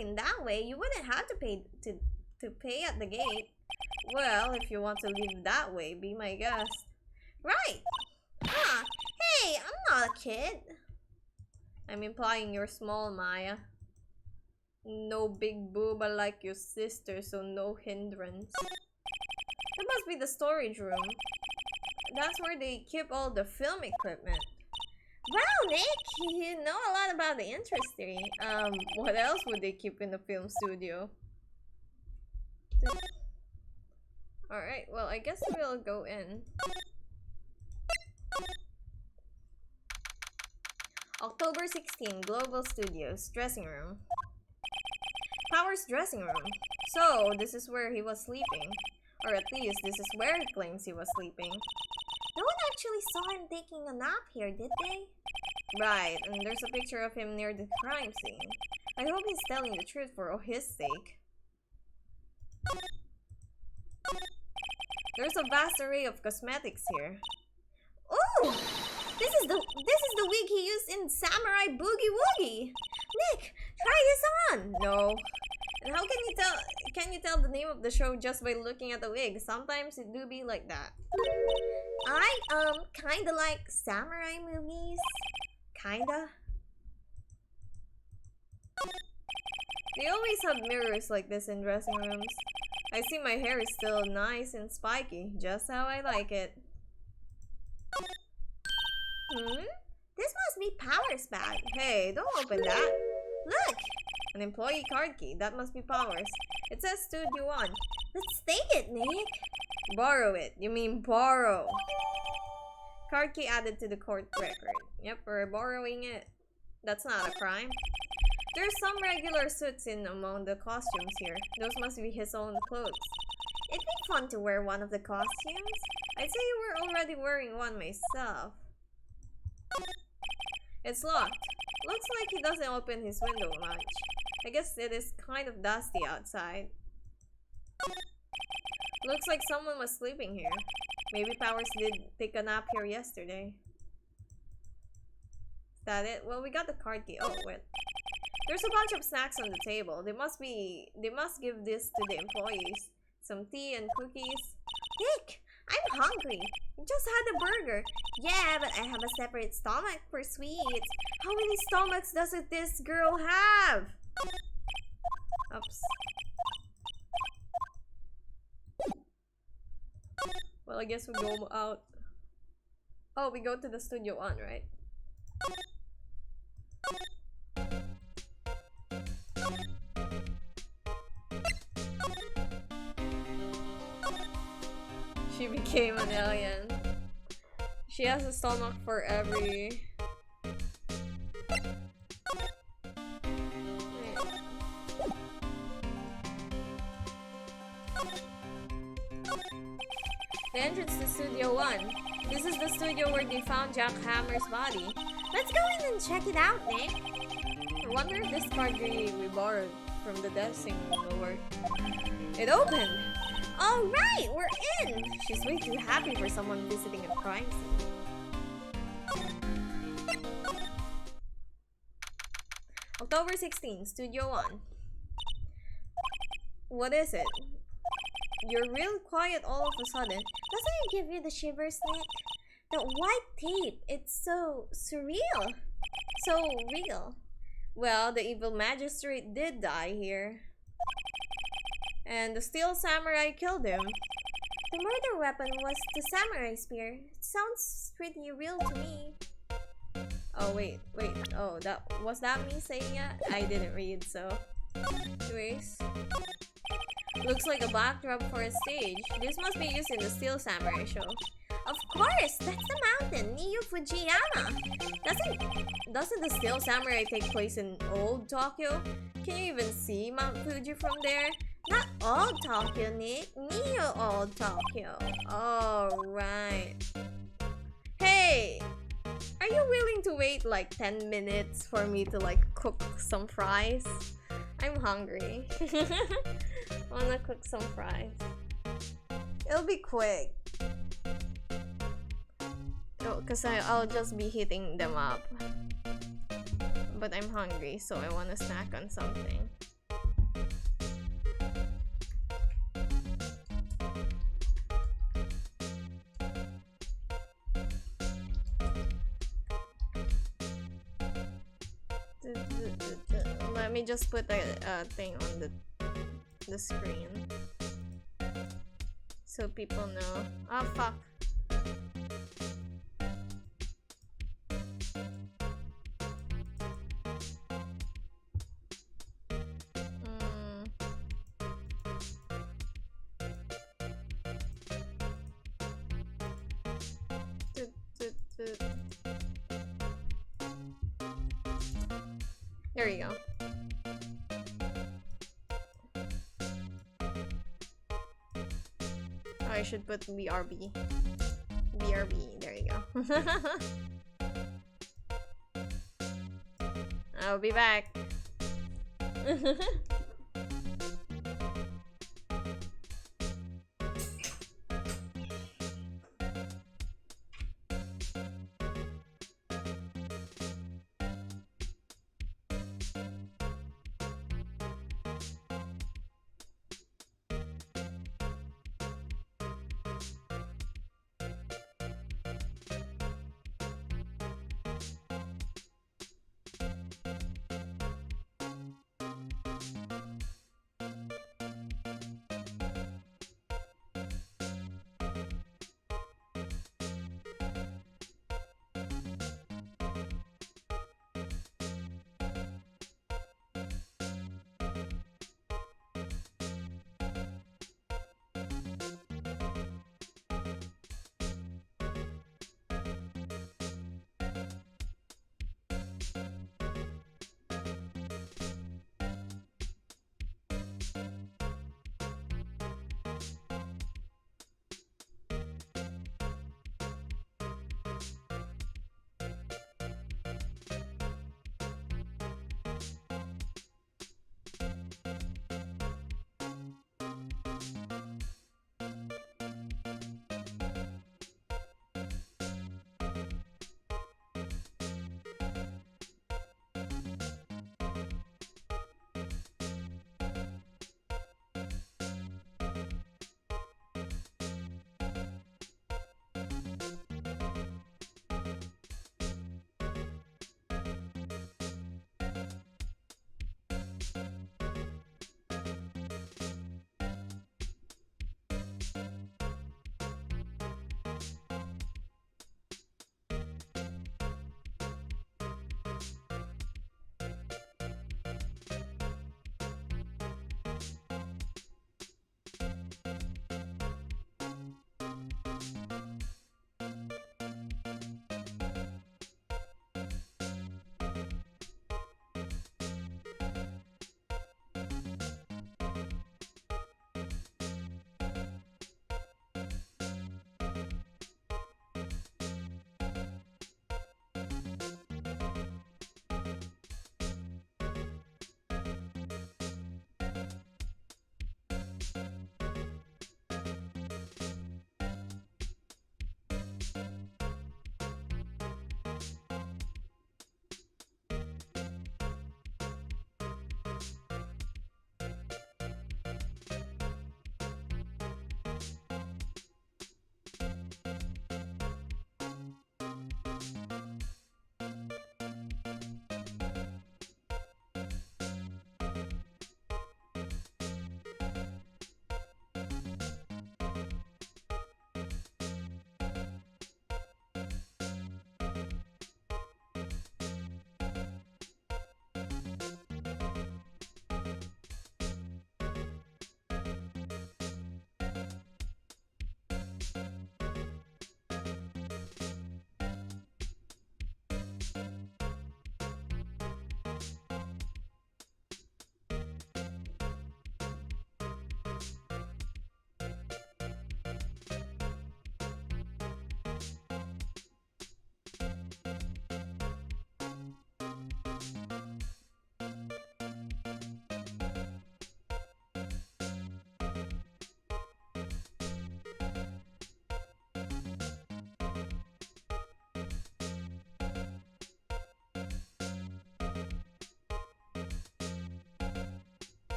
in that way, you wouldn't have to pay at the gate. Well, if you want to live that way, be my guest. Right. Huh. Hey, I'm not a kid. I'm implying you're small, Maya. No big booba like your sister, so no hindrance. That must be the storage room. That's where they keep all the film equipment. Wow, Nick, you know a lot about the industry. What else would they keep in the film studio? Alright, well, I guess we'll go in. October 16, Global Studios, dressing room. Power's dressing room. So, this is where he was sleeping. Or at least, this is where he claims he was sleeping. No one actually saw him taking a nap here, did they? Right, and there's a picture of him near the crime scene. I hope he's telling the truth for his sake. There's a vast array of cosmetics here. Oh! This is the wig he used in Samurai Boogie Woogie! Nick, try this on! No. And how can you tell the name of the show just by looking at the wig? Sometimes it do be like that. I kinda like samurai movies. Kinda? They always have mirrors like this in dressing rooms. I see my hair is still nice and spiky, just how I like it. This must be Power's bag. Hey, don't open that. Look! An employee card key. That must be Power's. It says Studio 1. Let's take it, Nick. Borrow it. You mean borrow. Card key added to the court record. Yep, we're borrowing it. That's not a crime. There's some regular suits in among the costumes here. Those must be his own clothes. It'd be fun to wear one of the costumes. I'd say you were already wearing one myself. It's locked. Looks like he doesn't open his window much. I guess it is kind of dusty outside. Looks like someone was sleeping here. Maybe Powers did take a nap here yesterday. Is that it? Well, we got the card key. Oh, wait. There's a bunch of snacks on the table. They must give this to the employees. Some tea and cookies. Nick, I'm hungry. I just had a burger. Yeah, but I have a separate stomach for sweets. How many stomachs does this girl have? Oops. Well, I guess we go out. Oh, we go to the Studio 1, right? She became an alien. She has a stomach for every... The entrance to Studio 1. This is the studio where they found Jack Hammer's body. Let's go in and check it out, Nick. I wonder if this card we borrowed from the desking will work. It opened! Alright, we're in! She's way too happy for someone visiting a crime scene. October 16, Studio 1. What is it? You're real quiet all of a sudden. Doesn't it give you the shivers, Nick? That white tape, it's so surreal. So real. Well, the evil magistrate did die here. And the steel samurai killed him. The murder weapon was the samurai spear. It sounds pretty real to me. Oh, wait. Oh, was that me saying it? I didn't read, so... Anyways. Looks like a backdrop for a stage. This must be used in the Steel Samurai show. Of course! That's the mountain, Niyu Fujiyama! Doesn't the Steel Samurai take place in old Tokyo? Can you even see Mount Fuji from there? Not old Tokyo, Nick. Niyu old Tokyo. Alright. Hey! Are you willing to wait like 10 minutes for me to like cook some fries? I'm hungry. Wanna cook some fries. It'll be quick. Because I'll just be heating them up. But I'm hungry, so I want to snack on something. Let me just put a thing on the screen so people know. Oh fuck. There you go. Oh, I should put BRB. BRB, there you go. I'll be back.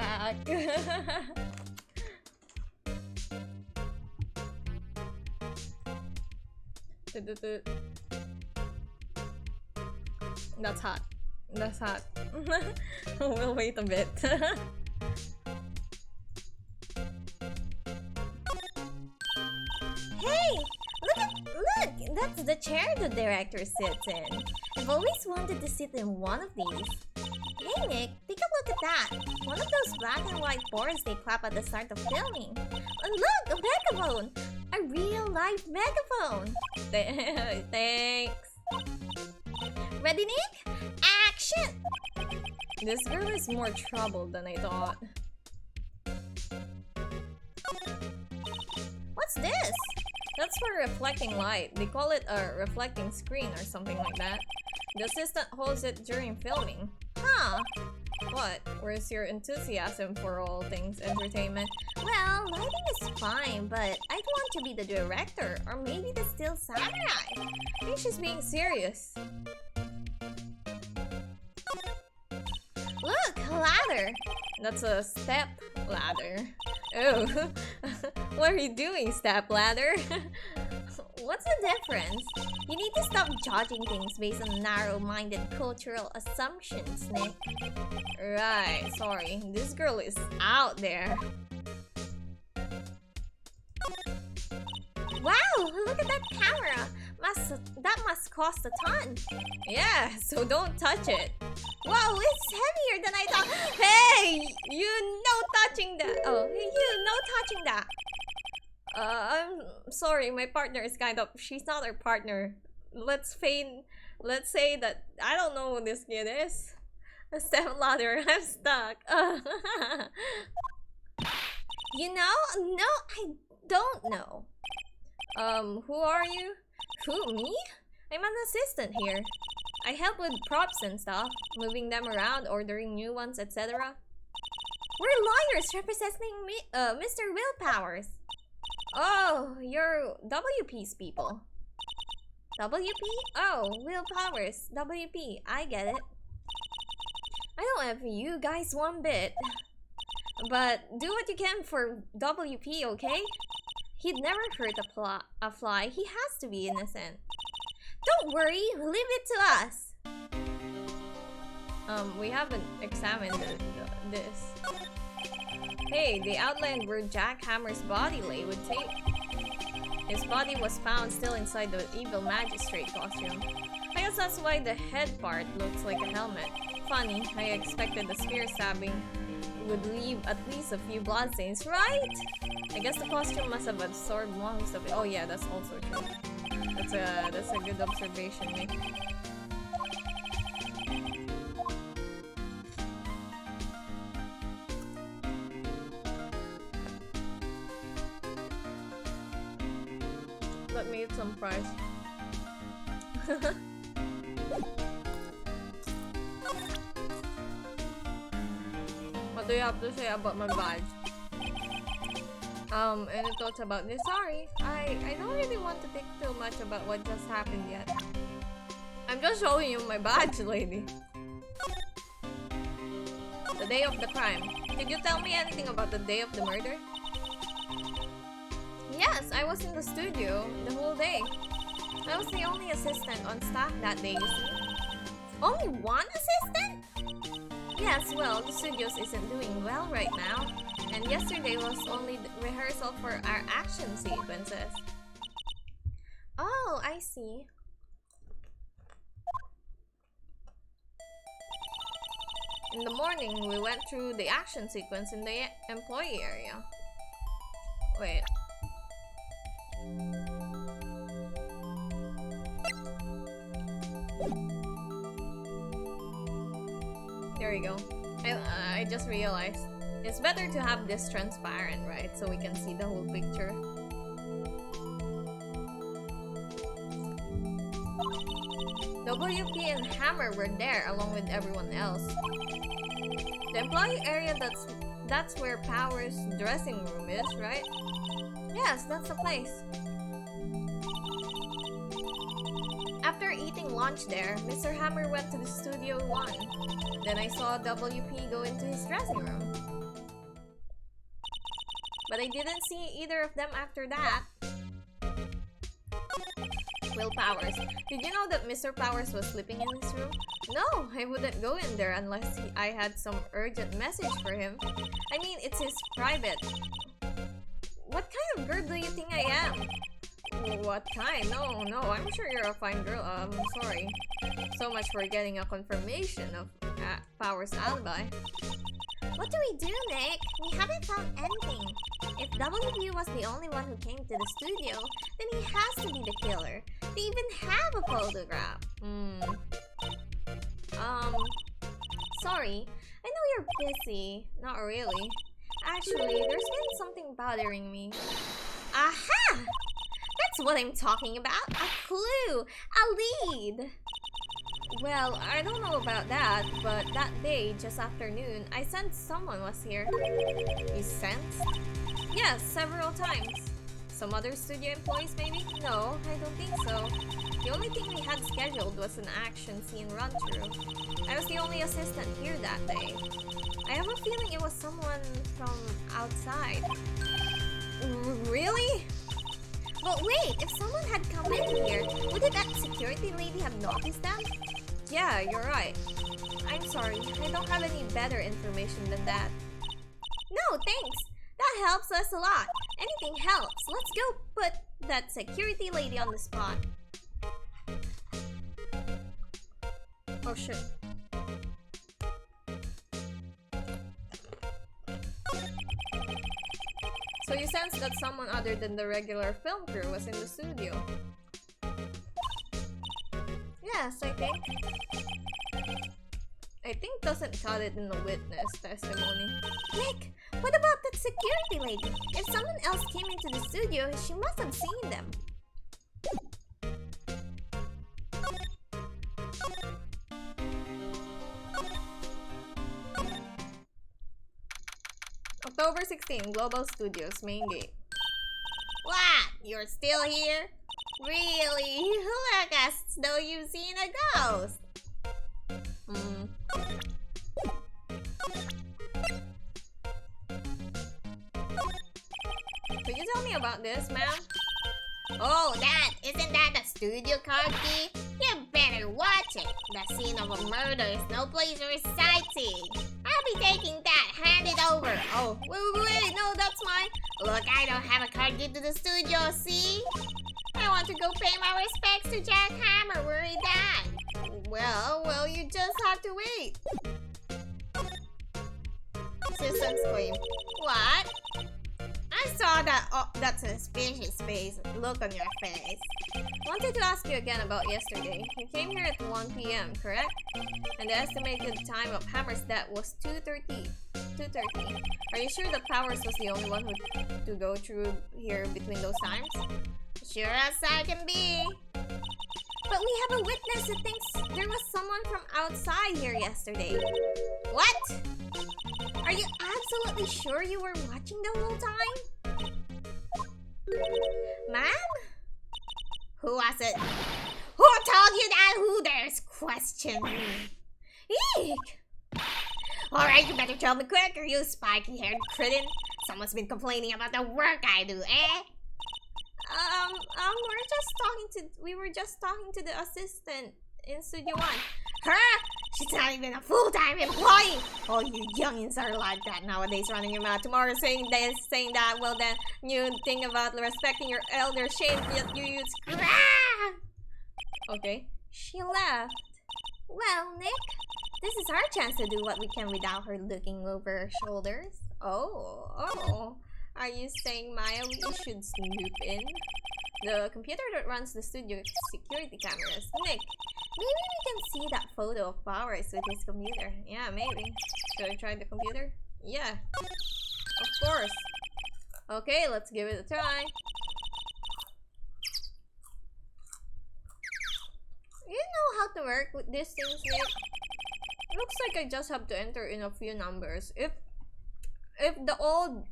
back. That's hot. That's hot. We'll wait a bit. Hey! Look! That's the chair the director sits in. I've always wanted to sit in one of these. Hey Nick, take a look at that. One of those black and white boards they clap at the start of filming. And look! A megaphone! A real life megaphone! Thanks. Ready, Nick? Action! This girl is more trouble than I thought. What's this? That's for reflecting light. They call it a reflecting screen or something like that. The assistant holds it during filming. Huh. What? Where's your enthusiasm for all things entertainment? Well, lighting is fine, but I'd want to be the director, or maybe the still samurai. I think she's being serious. Look, a ladder. That's a step ladder. Oh, what are you doing, step ladder? What's the difference? You need to stop judging things based on narrow-minded cultural assumptions, Nick. Right, sorry. This girl is out there. Wow, look at that camera. That must cost a ton. Yeah, so don't touch it. Wow, it's heavier than I thought. Hey, you no touching that. Oh, you no touching that. I'm sorry, my partner is kind of, she's not our partner. Let's say that, I don't know who this kid is. A step ladder, I'm stuck. You know? No, I don't know. Who are you? Who, me? I'm an assistant here. I help with props and stuff, moving them around, ordering new ones, etc. We're lawyers representing Mr. Willpowers. Oh, you're WP's people. WP? Oh, Willpowers. WP. I get it. I don't envy you guys one bit. But do what you can for WP, okay? He'd never hurt a fly. He has to be innocent. Don't worry, leave it to us. We haven't examined this. Hey, they outlined where Jack Hammer's body lay with tape. His body was found still inside the evil magistrate costume. I guess that's why the head part looks like a helmet. Funny, I expected the spear stabbing would leave at least a few bloodstains, right? I guess the costume must have absorbed most of it. Oh yeah, that's also true. That's a good observation, Nick. Let me eat some fries. What do you have to say about my badge? Any thoughts about this? Sorry, I don't really want to think too much about what just happened yet. I'm just showing you my badge, lady. The day of the crime. Did you tell me anything about the day of the murder? Yes, I was in the studio the whole day. I was the only assistant on staff that day, you see. Only one assistant? Yes, well, the studios isn't doing well right now. And yesterday was only the rehearsal for our action sequences. Oh, I see. In the morning, we went through the action sequence in the employee area. Wait. There you go. I just realized. It's better to have this transparent, right? So we can see the whole picture. WP and Hammer were there along with everyone else. The employee area, that's where Power's dressing room is, right? Yes, that's the place. After eating lunch there, Mr. Hammer went to the Studio 1. Then I saw WP go into his dressing room. But I didn't see either of them after that. Will Powers. Did you know that Mr. Powers was sleeping in his room? No, I wouldn't go in there unless I had some urgent message for him. I mean, it's his private. What kind of girl do you think I am? What kind? No, I'm sure you're a fine girl. Sorry. So much for getting a confirmation of Powers' alibi. What do we do, Nick? We haven't found anything. If WB was the only one who came to the studio, then he has to be the killer. They even have a photograph. Sorry. I know you're busy. Not really. Actually, there's been something bothering me. Aha! That's what I'm talking about. A clue. A lead. Well, I don't know about that, but that day, just after noon, I sensed someone was here. You sensed? Yes, several times. Some other studio employees, maybe? No, I don't think so. The only thing we had scheduled was an action scene run-through. I was the only assistant here that day. I have a feeling it was someone from outside. Really? But wait, if someone had come in here, wouldn't that security lady have noticed them? Yeah, you're right. I'm sorry, I don't have any better information than that. No, thanks. That helps us a lot. Anything helps. Let's go put that security lady on the spot. Oh shit. So you sensed that someone other than the regular film crew was in the studio? Yes, I think. I think doesn't cut it in the witness testimony. Nick, what about that security lady? If someone else came into the studio, she must have seen them. October 16, Global Studios, main gate. What? You're still here? Really? Look as though you've seen a ghost. Could you tell me about this, ma'am? Oh, isn't that the studio card key? You better watch it. The scene of a murder is no place for sightseeing. I'll be taking that. Hand it over. Oh, wait, no, that's mine. Look, I don't have a card key to the studio, see? I want to go pay my respects to Jack Hammer where he died. Well, you just have to wait. Susan's claim. What? I saw that suspicious face look on your face. Wanted to ask you again about yesterday. You came here at 1 p.m., correct? And the estimated time of Hammer's death was 2:30. Are you sure that Powers was the only one to go through here between those times? Sure as I can be. But we have a witness who thinks there was someone from outside here yesterday. What? Are you absolutely sure you were watching the whole time? Ma'am? Who was it? Who told you that? Who dares question me? Eek! Alright, you better tell me quicker, you spiky-haired cretin. Someone's been complaining about the work I do, eh? We were just talking to the assistant in Studio 1. Her? She's not even a full-time employee! All you youngins are like that nowadays, running your mouth. Tomorrow saying this, saying that. Well then, you think about respecting your elder shame, yet you use crap! Okay. She left. Well, Nick, this is our chance to do what we can without her looking over her shoulders. Oh. Are you saying, Maya, we should snoop in? The computer that runs the studio security cameras. Nick, maybe we can see that photo of Powers with his computer. Yeah, maybe. Should I try the computer? Yeah. Of course. Okay, let's give it a try. You know how to work with these things, Nick? Looks like I just have to enter in a few numbers. If the old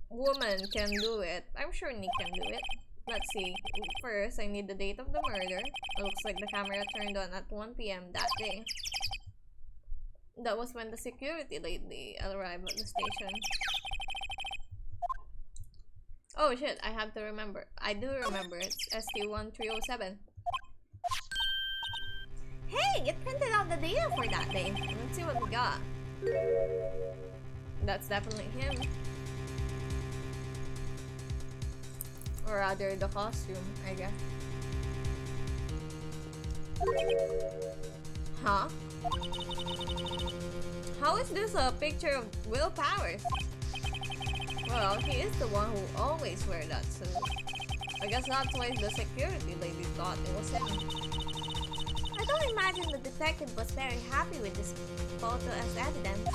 woman can do it, I'm sure Nick can do it. Let's see. First, I need the date of the murder. It looks like the camera turned on at 1 p.m. that day. That was when the security lady arrived at the station. Oh shit, I have to remember. I do remember, it's ST1307. Hey, it printed out the data for that day. Let's see what we got. That's definitely him. Or rather, the costume, I guess. Huh? How is this a picture of Will Powers? Well, he is the one who always wears that suit. I guess that's why the security lady thought it was him. I don't imagine the detective was very happy with this photo as evidence.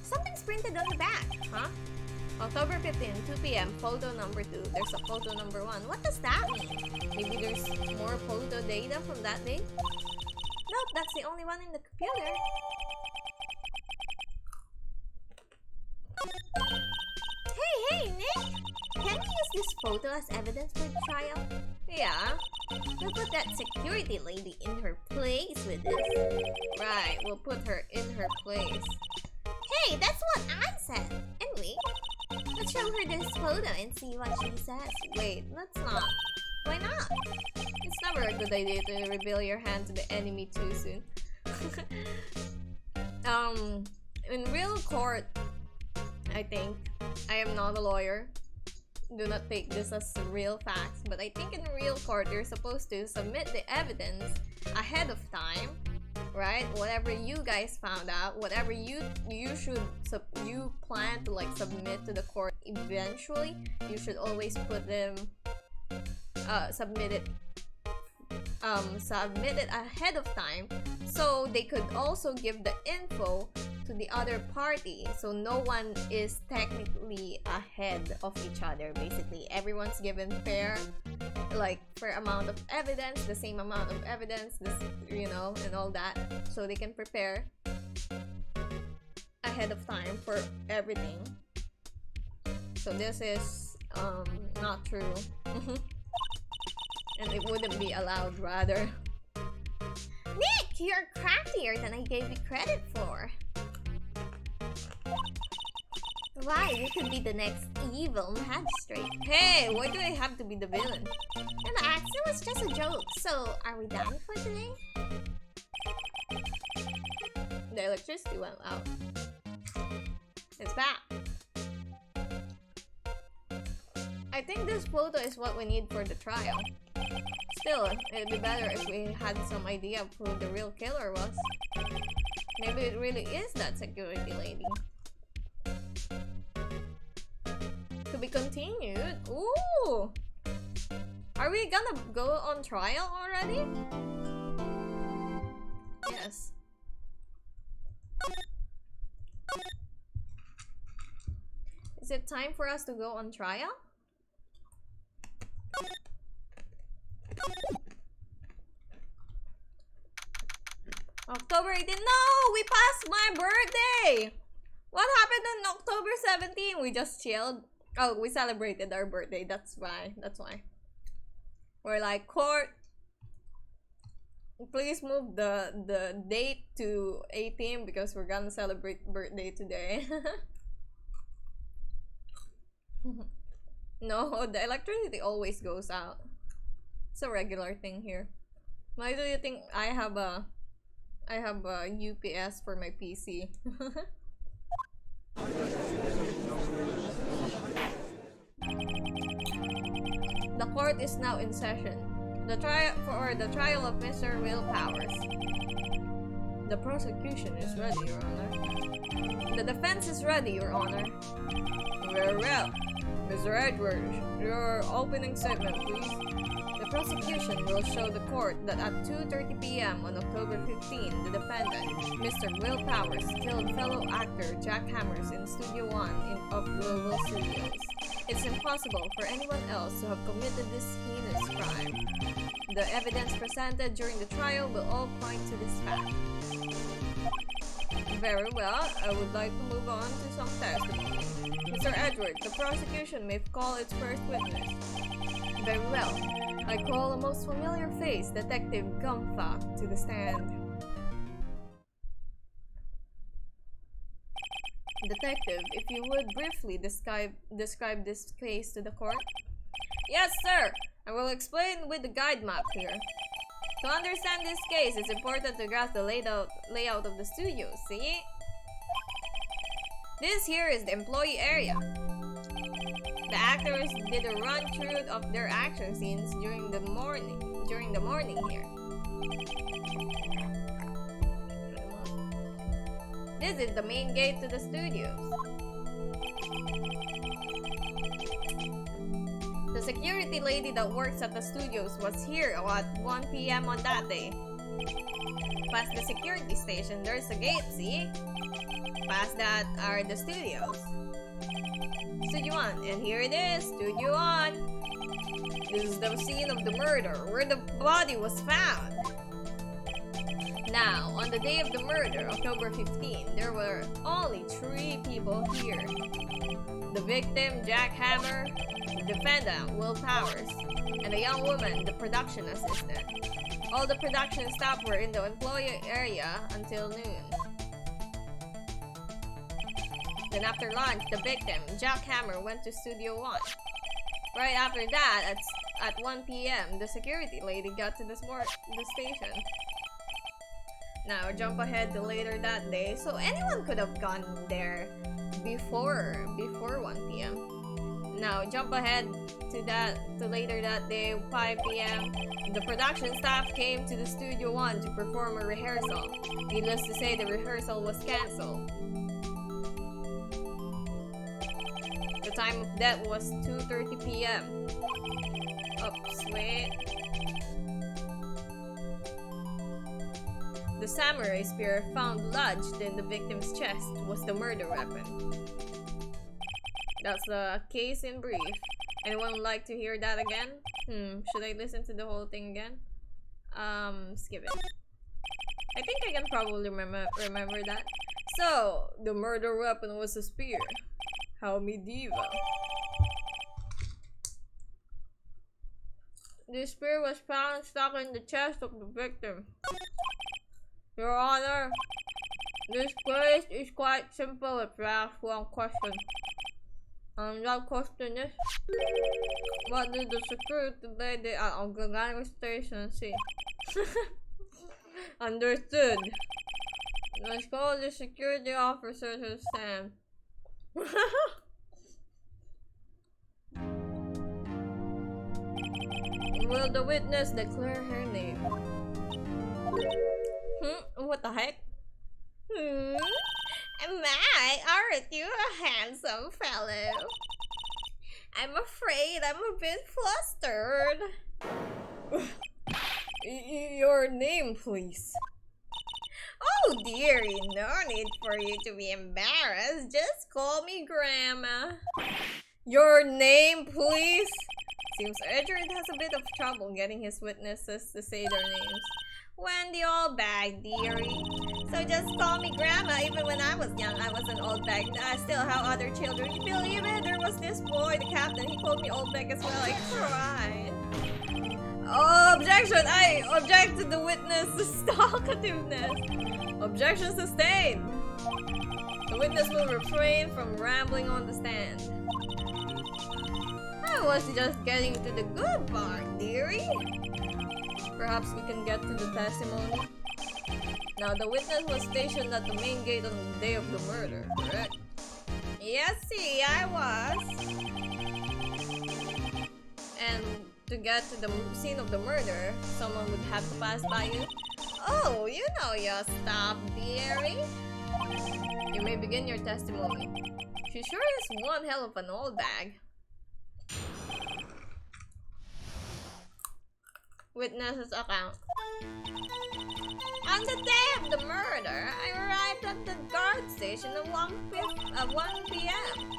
Something's printed on the back. Huh? October 15, 2 p.m, photo number 2. There's a photo number 1. What does that mean? Maybe there's more photo data from that day? Nope, that's the only one in the computer. Hey, Nick! Can we use this photo as evidence for the trial? Yeah. We'll put that security lady in her place with this. Right, we'll put her in her place. Hey, that's what I said! Anyway, let's show her this photo and see what she says. Wait, let's not. Why not? It's never a good idea to reveal your hand to the enemy too soon. In real court, I think, I am not a lawyer. Do not take this as real facts, but I think in real court, you're supposed to submit the evidence ahead of time, right? Whatever you guys found out, whatever you plan to like submit to the court eventually, you should always put them submit it ahead of time, so they could also give the info to the other party, so no one is technically ahead of each other. Basically, everyone's given fair amount of evidence, the same amount of evidence, and all that, so they can prepare ahead of time for everything. So this is not true. And it wouldn't be allowed, rather. Nick, you're craftier than I gave you credit for. Why, you could be the next evil magistrate. Hey, why do I have to be the villain? Relax, it was just a joke. So, are we done for today? The electricity went out. It's back. I think this photo is what we need for the trial. Still, it'd be better if we had some idea of who the real killer was. Maybe it really is that security lady. To be continued. Ooh! Are we gonna go on trial already? Yes. Is it time for us to go on trial? October 18. No! We passed my birthday! What happened on October 17? We just chilled. Oh, we celebrated our birthday. That's why. That's why. We're like, court, please move the date to 18 because we're gonna celebrate birthday today. No, the electricity always goes out. It's a regular thing here. Why do you think I have a UPS for my PC? The court is now in session. The trial of Mr. Will Powers. The prosecution is ready, Your Honor. The defense is ready, Your Honor. Very well. Mr. Edwards, your opening statement, please. The prosecution will show the court that at 2:30 p.m. on October 15, the defendant, Mr. Will Powers, killed fellow actor Jack Hammers in Studio 1 of Global Studios. It's impossible for anyone else to have committed this heinous crime. The evidence presented during the trial will all point to this fact. Very well, I would like to move on to some testimony. Mr. Edward, the prosecution may call its first witness. Very well. I call a most familiar face, Detective Gumfuck, to the stand. Detective, if you would briefly describe this case to the court. Yes, sir! I will explain with the guide map here. To understand this case, it's important to grasp the layout of the studio, see? This here is the employee area. The actors did a run-through of their action scenes during the morning here. This is the main gate to the studios. The security lady that works at the studios was here at 1 p.m. on that day. Past the security station, there's a gate, see? Past that are the studios. Studio 1, and here it is, Studio 1. This is the scene of the murder, where the body was found. Now, on the day of the murder, October 15, there were only 3 people here. The victim, Jack Hammer, the defendant, Will Powers, and a young woman, the production assistant. All the production staff were in the employee area until noon. Then after lunch, the victim, Jack Hammer, went to Studio 1. Right after that, at 1 p.m., the security lady got to the station. Now, jump ahead to later that day. So anyone could have gone there before 1 p.m. Now, jump ahead to later that day, 5 p.m. The production staff came to the Studio 1 to perform a rehearsal. Needless to say, the rehearsal was cancelled. The time of death was 2:30 p.m. Oops, wait. The samurai spear found lodged in the victim's chest was the murder weapon. That's the case in brief. Anyone would like to hear that again? Should I listen to the whole thing again? Skip it. I think I can probably remember that. So, the murder weapon was a spear. How medieval. The spear was found stuck in the chest of the victim. Your Honor, this case is quite simple if you ask one question. That question is, what did the security lady at Ogagang Station see? Understood. Let's call the security officer to stand. Will the witness declare her name? What the heck? My, aren't you a handsome fellow? I'm afraid I'm a bit flustered. Your name, please. Oh dearie, no need for you to be embarrassed. Just call me Grandma. Your name, please? Seems Edward has a bit of trouble getting his witnesses to say their names. Wendy Oldbag, dearie. So just call me Grandma. Even when I was young, I was an old bag. I still have other children. You believe it? There was this boy, the captain. He called me old bag as well. I cried. Oh, objection! I object to the witness's talkativeness. Objection sustained. The witness will refrain from rambling on the stand. I was just getting to the good part, dearie. Perhaps we can get to the testimony. Now, the witness was stationed at the main gate on the day of the murder, correct? Yes, see, I was. And to get to the scene of the murder, someone would have to pass by you. Oh, you know your stuff, dearie. You may begin your testimony. She sure is one hell of an old bag. Witness's account. On the day of the murder, I arrived at the guard station at 1 p.m.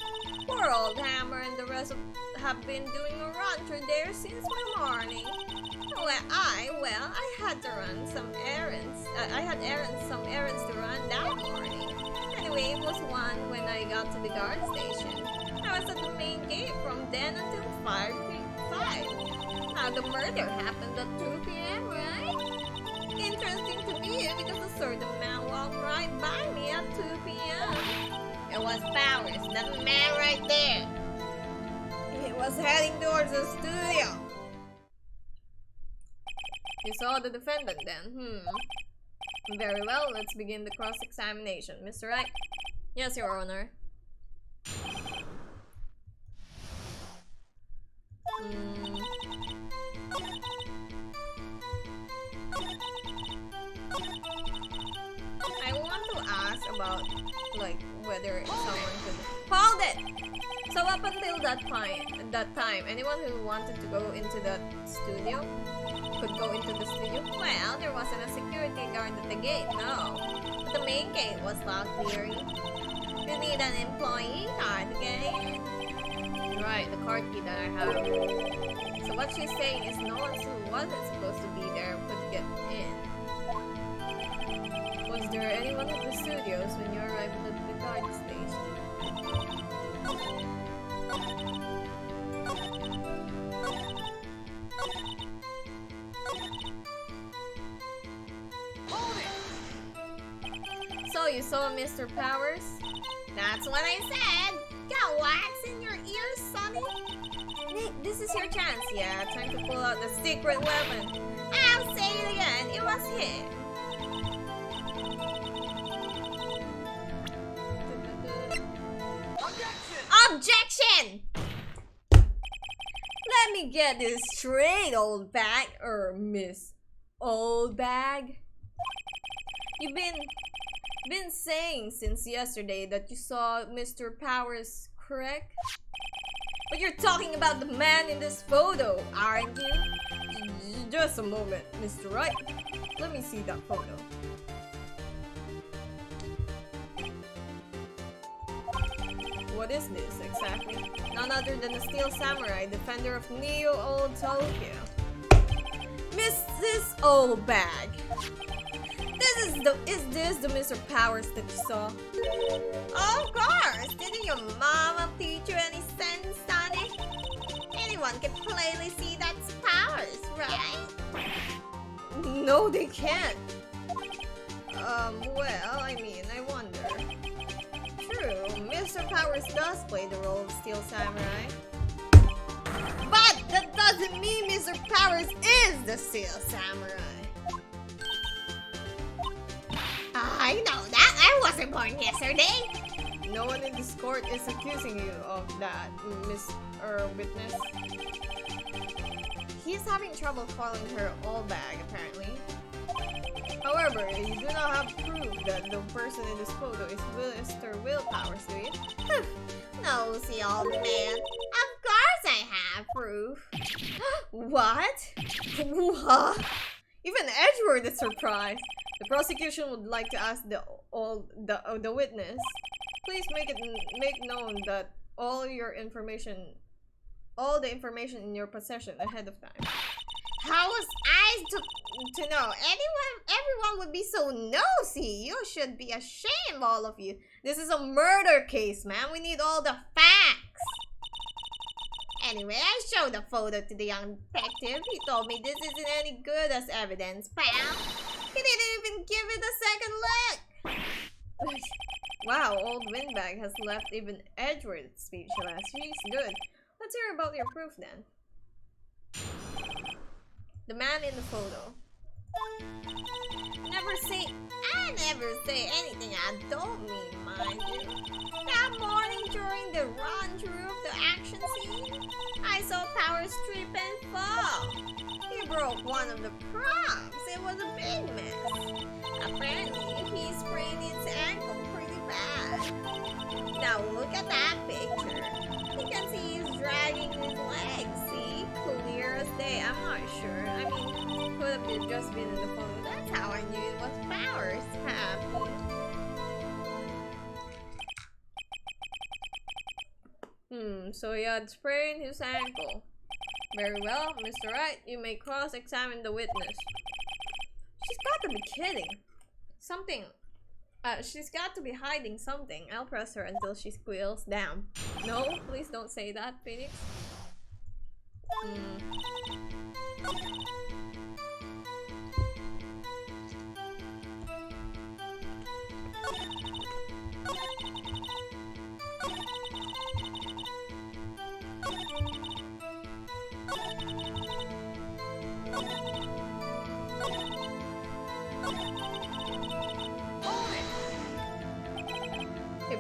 Poor old Hammer and the rest have been doing a run through there since the morning. I had to run some errands. I had some errands to run that morning. Anyway, it was 1 when I got to the guard station. I was at the main gate from then until 5:05. Now, the murder happened at 2 p.m., right? Interesting to me because a certain man walked right by me at 2 p.m. It was Powers, that man right there. He was heading towards the studio. You saw the defendant then? Very well, let's begin the cross-examination. Mr. Wright? Yes, Your Honor. I want to ask about, like, whether someone could... Hold it! So up until that time, anyone who wanted to go into that studio could go into the studio? Well, there wasn't a security guard at the gate, no. But the main gate was locked, dearie. You need an employee card to get in. Right, the card key that I have. So what she's saying is no one who wasn't supposed to be there could get in. Was there anyone at the studios when you arrived at the guard station? So you saw Mr. Powers? That's what I said! Got wax in your ears, Sonny? Nick, this is your chance. Yeah, time to pull out the secret weapon. I'll say it again, it was him. Objection! Let me get this straight, old bag, or Miss Old Bag. You've been saying since yesterday that you saw Mr. Powers, correct? But you're talking about the man in this photo, aren't you? Just a moment, Mr. Wright. Let me see that photo. What is this exactly? None other than the Steel Samurai, defender of Neo Old Tokyo. Mrs. Old Bag. Is this the Mr. Powers that you saw? Of course! Didn't your mama teach you any sense, Sonny? Anyone can plainly see that's Powers, right? No, they can't. Well, I mean, I wonder. True, Mr. Powers does play the role of Steel Samurai. But that doesn't mean Mr. Powers is the Steel Samurai. I know that! I wasn't born yesterday! No one in this court is accusing you of that, witness. He's having trouble calling her old bag, apparently. However, you do not have proof that the person in this photo is Mr. Will Powers, do you? Nosy old man. Of course I have proof. What? What? Even Edward is surprised. The prosecution would like to ask the witness. Please make known that all the information in your possession ahead of time. How was I to know? Everyone would be so nosy. You should be ashamed, all of you. This is a murder case, man. We need all the facts. Anyway, I showed the photo to the young detective. He told me this isn't any good as evidence, pal. He didn't even give it a second look. Wow, old Windbag has left even Edward speechless. He's good. Let's hear about your proof then. The man in the photo. I never say anything I don't mean, mind you. That morning during the run-through of the action scene, I saw Powers trip and fall. He broke one of the props. It was a big mess. Apparently, he sprained his ankle pretty bad. Now look at that picture. You can see he's dragging his legs, see? Clear as day. I'm not sure. I mean, could have just been in the photo. That's how I knew it was Powers. Happy. So he had sprained his ankle. Very well, Mr. Wright, you may cross-examine the witness. She's got to be kidding. She's got to be hiding something. I'll press her until she squeals down. No, please don't say that, Phoenix.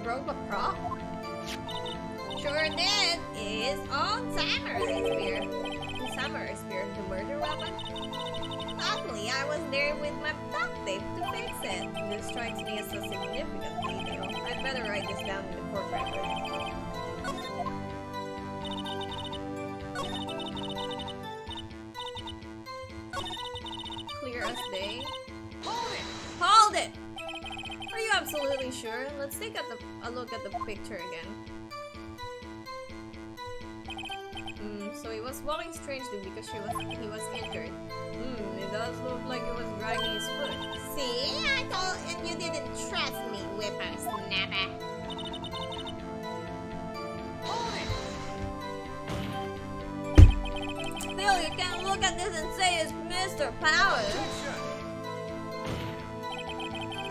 broke a prop? Sure did. His own samurai spear. The samurai spear, the murder weapon? Luckily, I was there with my duct tape to fix it. This strikes me as a significant detail. I'd better write this down in the court record. Clear as day. Hold it! Hold it! Are you absolutely sure? Let's take a look at the picture again. So he was walking strangely because he was injured. It does look like he was dragging his foot. See? I told and you didn't trust me, whippersnapper. Hold it! Still, you can't look at this and say it's Mr. Powers.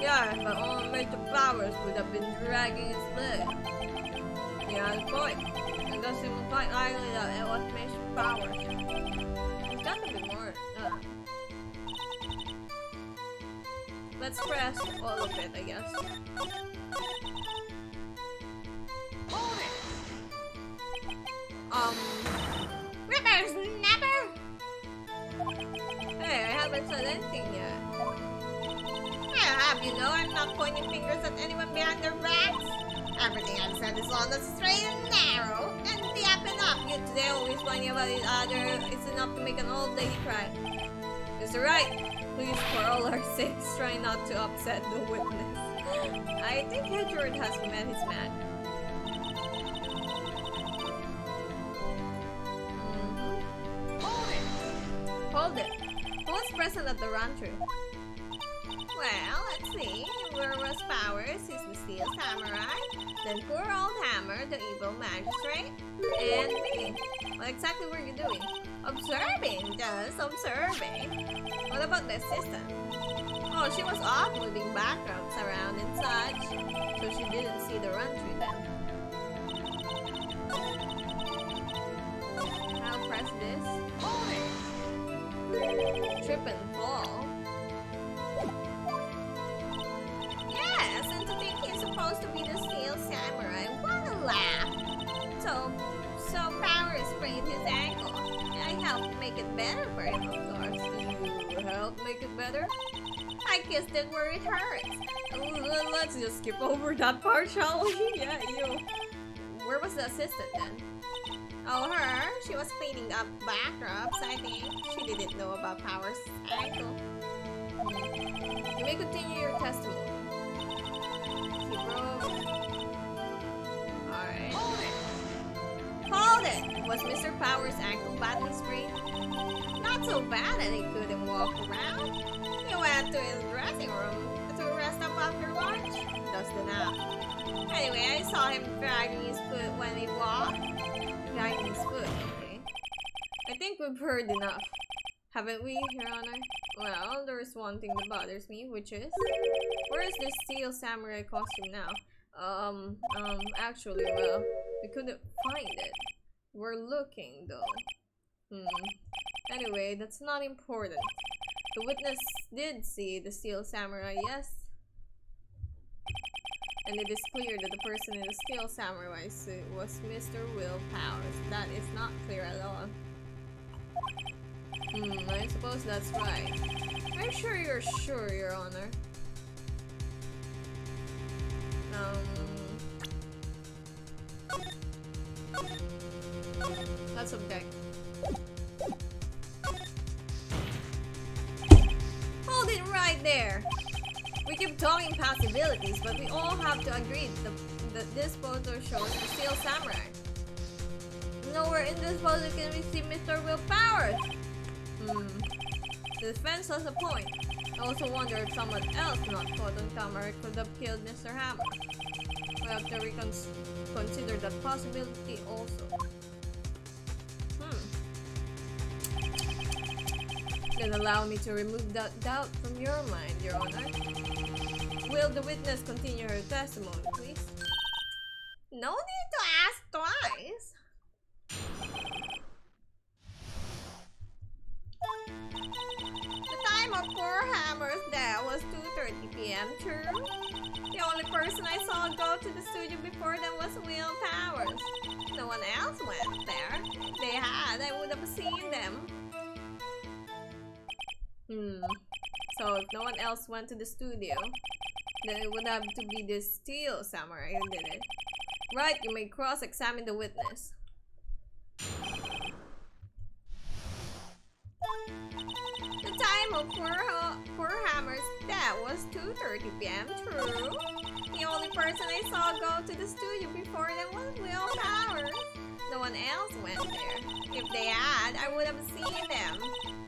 Yeah, but only Mr. Powers would have been dragging his leg. Yeah, that's point. It does seem quite likely that it was Mr. Powers. There's got to be more. Let's press all of it, I guess. Hold it! Whippersnapper! Hey, I haven't said anything yet. Well, have you know I'm not pointing fingers at anyone behind their backs? Everything I've said is on the straight and narrow, and the up and up. You today always whining about each other. It's enough to make an old lady cry. Mr. Wright, please, for all our sakes, try not to upset the witness. I think Edward has met his man. Hold it! Hold it. Who was present at the run-through? Well, let's see. Where was Powers? He's the Steel Samurai. Then poor old Hammer, the evil magistrate. And me. What exactly were you doing? Observing, just observing. What about the assistant? Oh, she was off moving backgrounds around and such. So she didn't see the run-through then. I'll press this. Hold it! Trip and fall. Yes, and to think he's supposed to be the Steel Samurai. What a laugh! So Powers sprained his ankle. I helped make it better for him, of course. You helped make it better? I kissed it where it hurts. Let's just skip over that part, shall we? Yeah, you. Where was the assistant then? Oh, her? She was cleaning up backdrops, I think. She didn't know about Powers' ankle. You may continue your testimony. She broke. Alright. Hold it! Hold it! Was Mr. Powers' ankle badly sprained? Not so bad that he couldn't walk around. He went to his dressing room to rest up after lunch. Just the nap. Anyway, I saw him dragging his foot when he walked. Dragging his foot, okay. I think we've heard enough. Haven't we, Your Honor? Well, there's one thing that bothers me, which is... Where is this Steel Samurai costume now? Actually, well, we couldn't find it. We're looking, though. Anyway, that's not important. The witness did see the Steel Samurai, yes? And it is clear that the person in the Steel Samurai suit was Mr. Will Powers. That is not clear at all. I suppose that's right. I'm sure you're sure, Your Honor. Let's object. Hold it right there! We keep talking possibilities, but we all have to agree that this photo shows the Steel Samurai. Nowhere in this photo can we see Mr. Will Powers! The defense has a point. I also wonder if someone else not caught on camera could have killed Mr. Hammer. We have to consider that possibility also. Then allow me to remove that doubt from your mind, Your Honor. Will the witness continue her testimony, please? No need to ask twice. The time of poor Hammer's death was 2:30 p.m. True. The only person I saw go to the studio before them was Will Powers. No one else went there. If they had, I would have seen them. So if no one else went to the studio, then it would have to be the Steel Samurai who did it. Right, you may cross-examine the witness. The time of poor Hammer's death was 2:30 p.m. True. The only person I saw go to the studio before them was Will Powers. No one else went there. If they had, I would have seen them.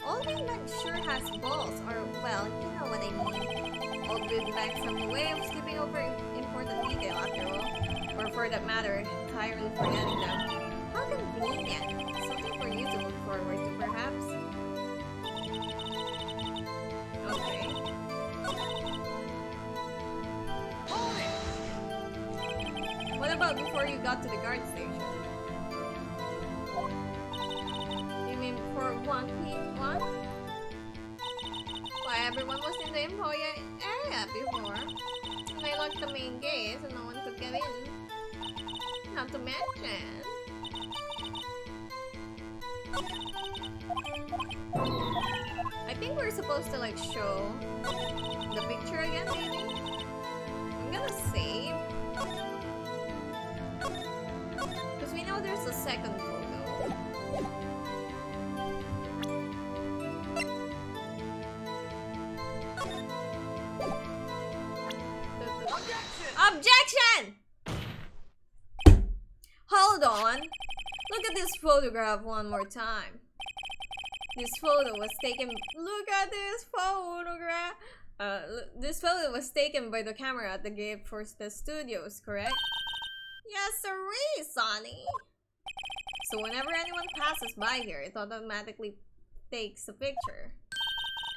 Old Big Mac sure has balls, or well, you know what I mean. Old Big Mac's have a way of skipping over important detail after all. Or for that matter, entirely forgetting them. How convenient. Something for you to look forward to, perhaps? Okay. What about before you got to the guard station? You mean before 1 p.m.? Why, everyone was in the employee area before. And I locked the main gate so no one could get in. Not to mention... I think we're supposed to like show the picture again, maybe? I'm gonna save. Because we know there's a second photo. Objection! Hold on. Look at this photograph one more time. This photo was taken. Look at this photograph. This photo was taken by the camera at the gate for the studios, correct? Yes, sirree, Sonny. So whenever anyone passes by here, it automatically takes a picture.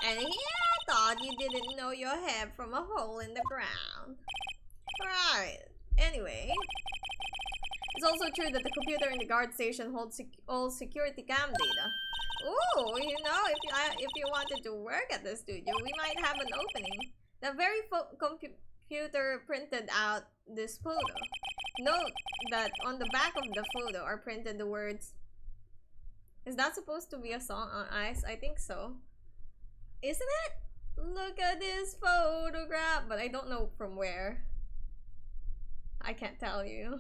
And here I thought you didn't know your head from a hole in the ground. Right. Anyway, it's also true that the computer in the guard station holds all security cam data. Ooh, you know, if you wanted to work at the studio, we might have an opening. The very computer printed out this photo. Note that on the back of the photo are printed the words. Is that supposed to be a song on ice? I think so. Isn't it? Look at this photograph, but I don't know from where. I can't tell you.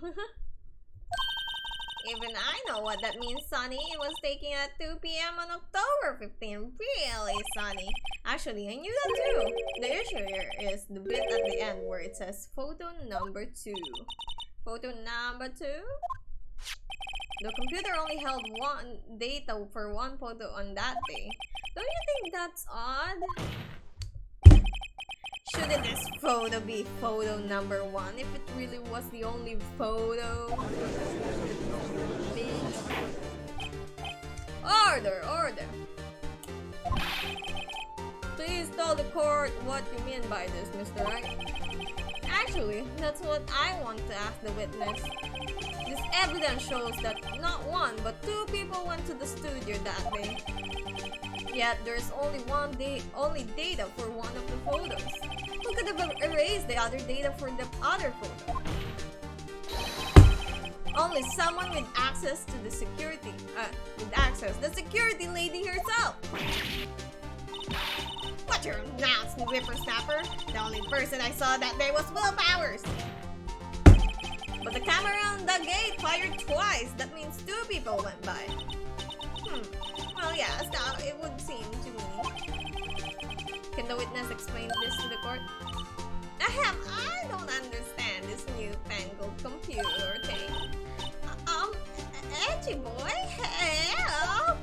Even I know what that means, Sonny. It was taken at 2 p.m. on October 15. Really, Sonny? Actually, I knew that too. The issue here is the bit at the end where it says photo number 2. Photo number 2? The computer only held one data for one photo on that day. Don't you think that's odd? Shouldn't this photo be photo number 1 if it really was the only photo? Order, order. Please tell the court what you mean by this, Mr. Wright. Actually, that's what I want to ask the witness. This evidence shows that not 1 but 2 people went to the studio that day. Yet there's only data for one of the photos. Who could have erased the other data for the other photo? Only someone with access to the security, the security lady herself. What's your mouth, whippersnapper? The only person I saw that day was Will Powers. But the camera on the gate fired twice. That means 2 people went by. Well, yes, now it would seem to me. Can the witness explain this to the court? Ahem, I don't understand this newfangled computer thing. Edgy boy, help!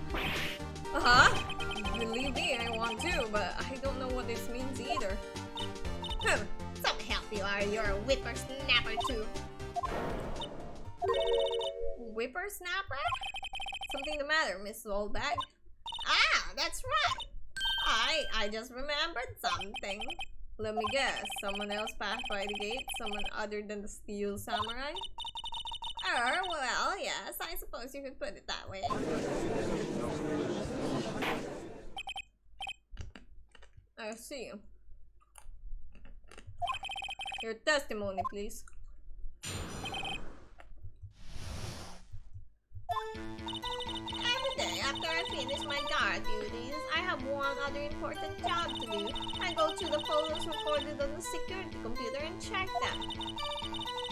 Believe me, I want to, but I don't know what this means either. Some help you are. You're a whippersnapper too. Whippersnapper? Something the matter, Miss Oldbag? Ah, that's right. I just remembered something. Let me guess, someone else passed by the gate? Someone other than the Steel Samurai? Well, yes, I suppose you could put it that way. I see. Your testimony, please. Every day after I finish my guard duties, I have one other important job to do. I go through the photos recorded on the security computer and check them.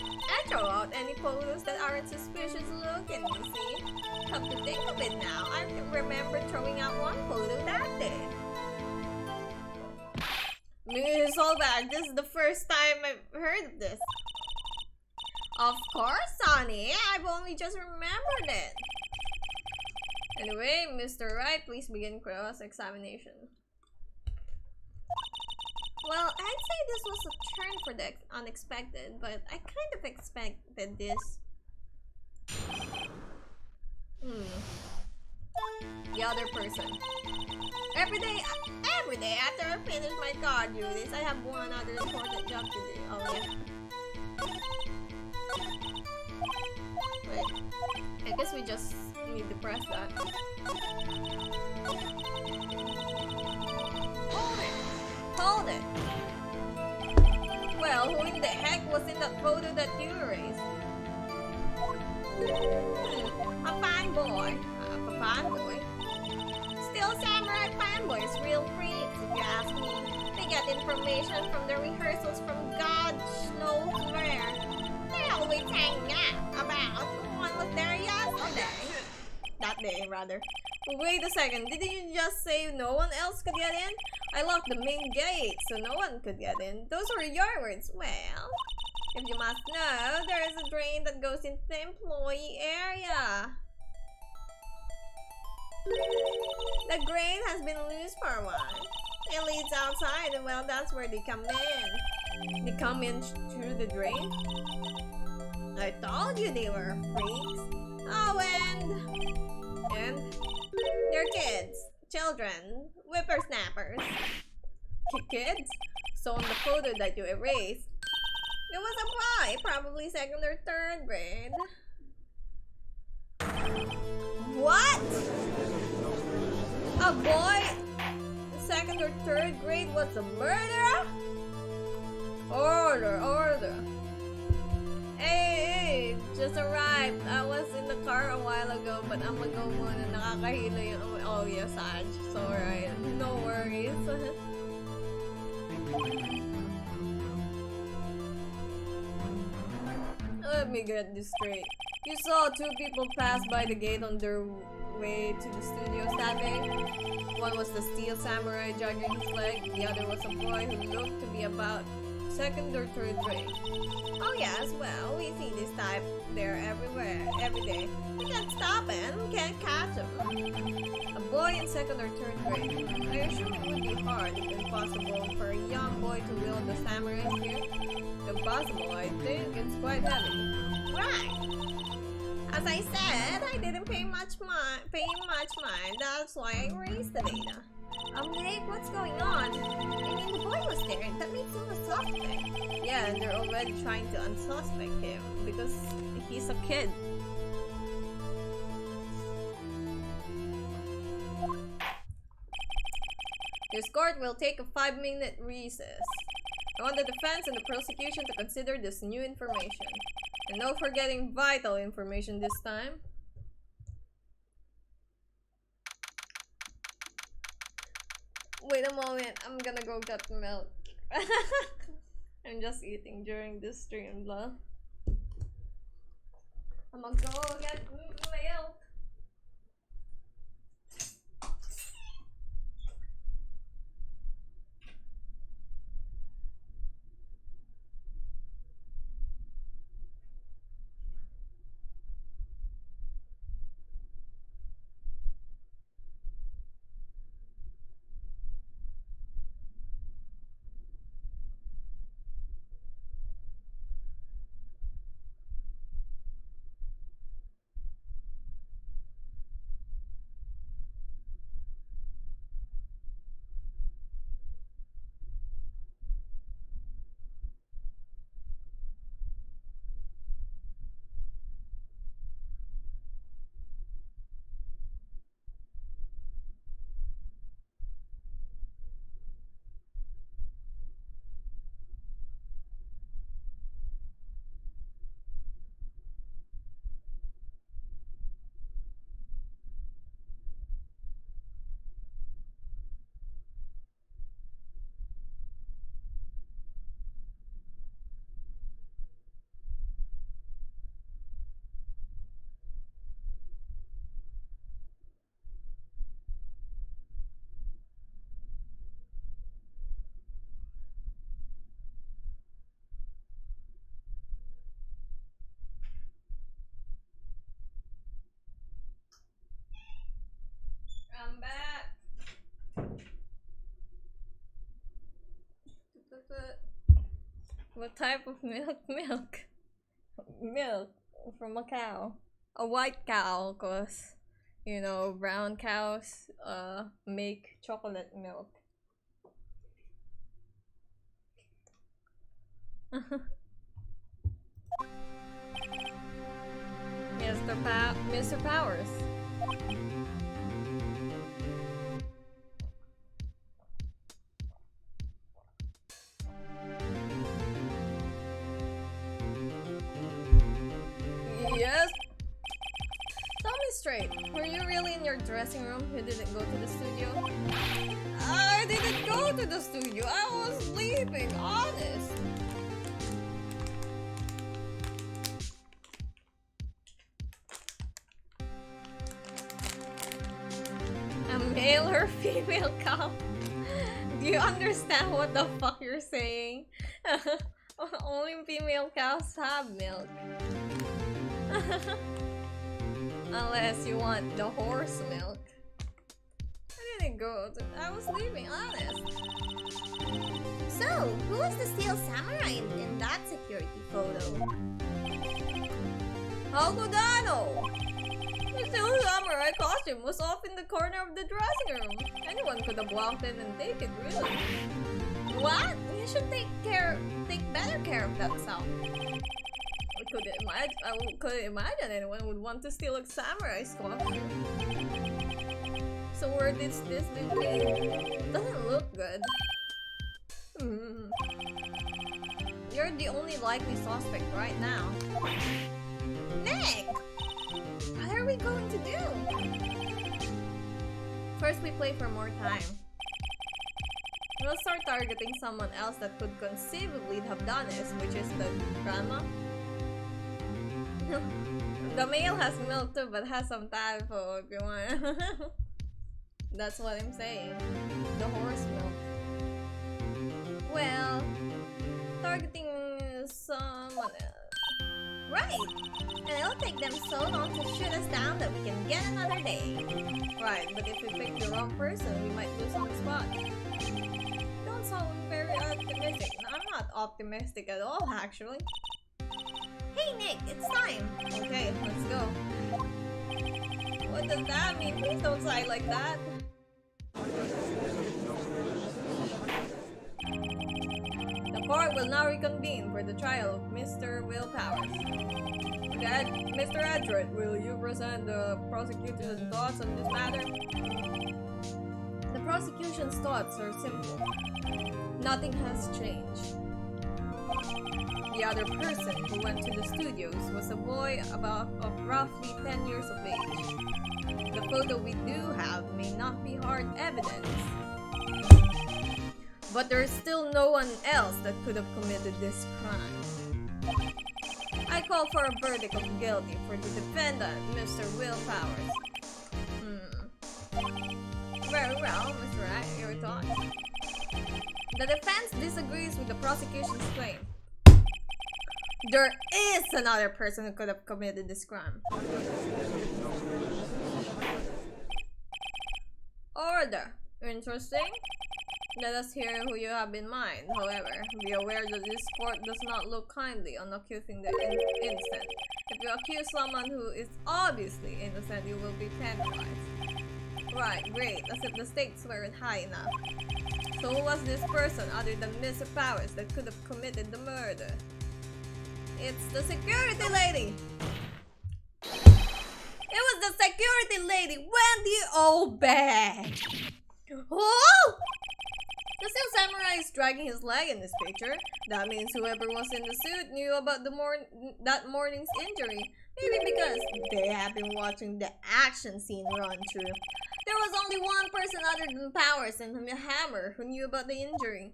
And throw out any photos that aren't suspicious looking, you see? Come to think of it now, I remember throwing out one photo that day. Miss Solberg, this is the first time I've heard of this. Of course, Sonny. I've only just remembered it. Anyway, Mr. Wright, please begin cross-examination. Well, I'd say this was a turn for the unexpected, but I kind of expected this. The other person. Every day after I finish my guard duties, I have one other important job to do. Oh yeah. Wait, I guess we just need to press that. Hold it! Well, who in the heck was in that photo that you erased? A fanboy. A fanboy. Still, samurai fanboys, real freaks, if you ask me. They get information from the rehearsals from God knows where. They always hang out about who was there yesterday. That day, rather. Wait a second, didn't you just say no one else could get in? I locked the main gate so no one could get in. Those were your words. Well, if you must know, there is a drain that goes into the employee area. The drain has been loose for a while. It leads outside, and well, that's where they come in. They come in through the drain? I told you they were freaks. Oh, and they're kids, children, whippersnappers. Kids? So on the photo that you erased, it was a boy, probably 2nd or 3rd grade. What? A boy 2nd or 3rd grade was a murderer? Order. Hey, just arrived. I was in the car a while ago, but I'm gonna go muna. Nakakahilo yung... Oh, yes, Aj. So, right. No worries. Let me get this straight. You saw 2 people pass by the gate on their way to the studios that day? One was the steel samurai jogging his leg, the other was a boy who looked to be about 2nd or 3rd grade. Oh yes, well, we see this type there everywhere, every day. We can't stop him, we can't catch him. A boy in 2nd or 3rd grade. I assume it would be hard, if impossible, for a young boy to wield the samurai spear. Impossible, I think. It's quite heavy. Right. As I said, I didn't pay much mind. That's why I erased the data. Nick, what's going on? I mean, the boy was there. That makes him a suspect. Yeah, and they're already trying to unsuspect him because he's a kid. This court will take a 5-minute recess. I want the defense and the prosecution to consider this new information. And no forgetting vital information this time. Wait a moment, I'm gonna go get milk. I'm just eating during this stream, blah. I'm gonna go get milk. What type of milk? Milk. Milk from a cow. A white cow, cause you know brown cows make chocolate milk. Mr. Powers. Yes. Tell me straight, were you really in your dressing room? You didn't go to the studio? I didn't go to the studio. I was sleeping, honest. A male or female cow? Do you understand what the fuck you're saying? Only female cows have milk. Unless you want the horse milk. I didn't go to, I was sleeping, honest. So, who was the steel samurai in that security photo? How could I know? The steel samurai costume was off in the corner of the dressing room. Anyone could have walked in and taken it, really. What? You should take better care of that self. I couldn't imagine anyone would want to steal a samurai's costume. So where did this be? Doesn't look good. You're the only likely suspect right now. Nick! What are we going to do? First we play for more time. We'll start targeting someone else that could conceivably have done this, which is the grandma. The male has milk too, but has some tadpole if you want. That's what I'm saying. The horse milk. Well, targeting someone else. Right! And it'll take them so long to shoot us down that we can get another day. Right, but if we pick the wrong person, we might lose on the spot. Don't sound very optimistic. I'm not optimistic at all, actually. Hey Nick, it's time! Okay, let's go. What does that mean? Please don't sigh like that. The court will now reconvene for the trial of Mr. Will Powers. Mr. Edgeworth, will you present the prosecution's thoughts on this matter? The prosecution's thoughts are simple. Nothing has changed. The other person who went to the studios was a boy of roughly 10 years of age. The photo we do have may not be hard evidence, but there is still no one else that could have committed this crime. I call for a verdict of guilty for the defendant, Mr. Will Powers. Very well, Mr. Wright, your thoughts? The defense disagrees with the prosecution's claim. There is another person who could have committed this crime. Order. Interesting. Let us hear who you have in mind. However, be aware that this court does not look kindly on accusing the innocent. If you accuse someone who is obviously innocent, you will be penalized. Right, great. As if the stakes weren't high enough. So who was this person other than Mr. Powers that could have committed the murder? It's the security lady! It was the security lady, Wendy Oldbag! Oh! The steel samurai is dragging his leg in this picture. That means whoever was in the suit knew about that morning's injury. Maybe because they have been watching the action scene run through. There was only one person other than Powers and Hammer who knew about the injury.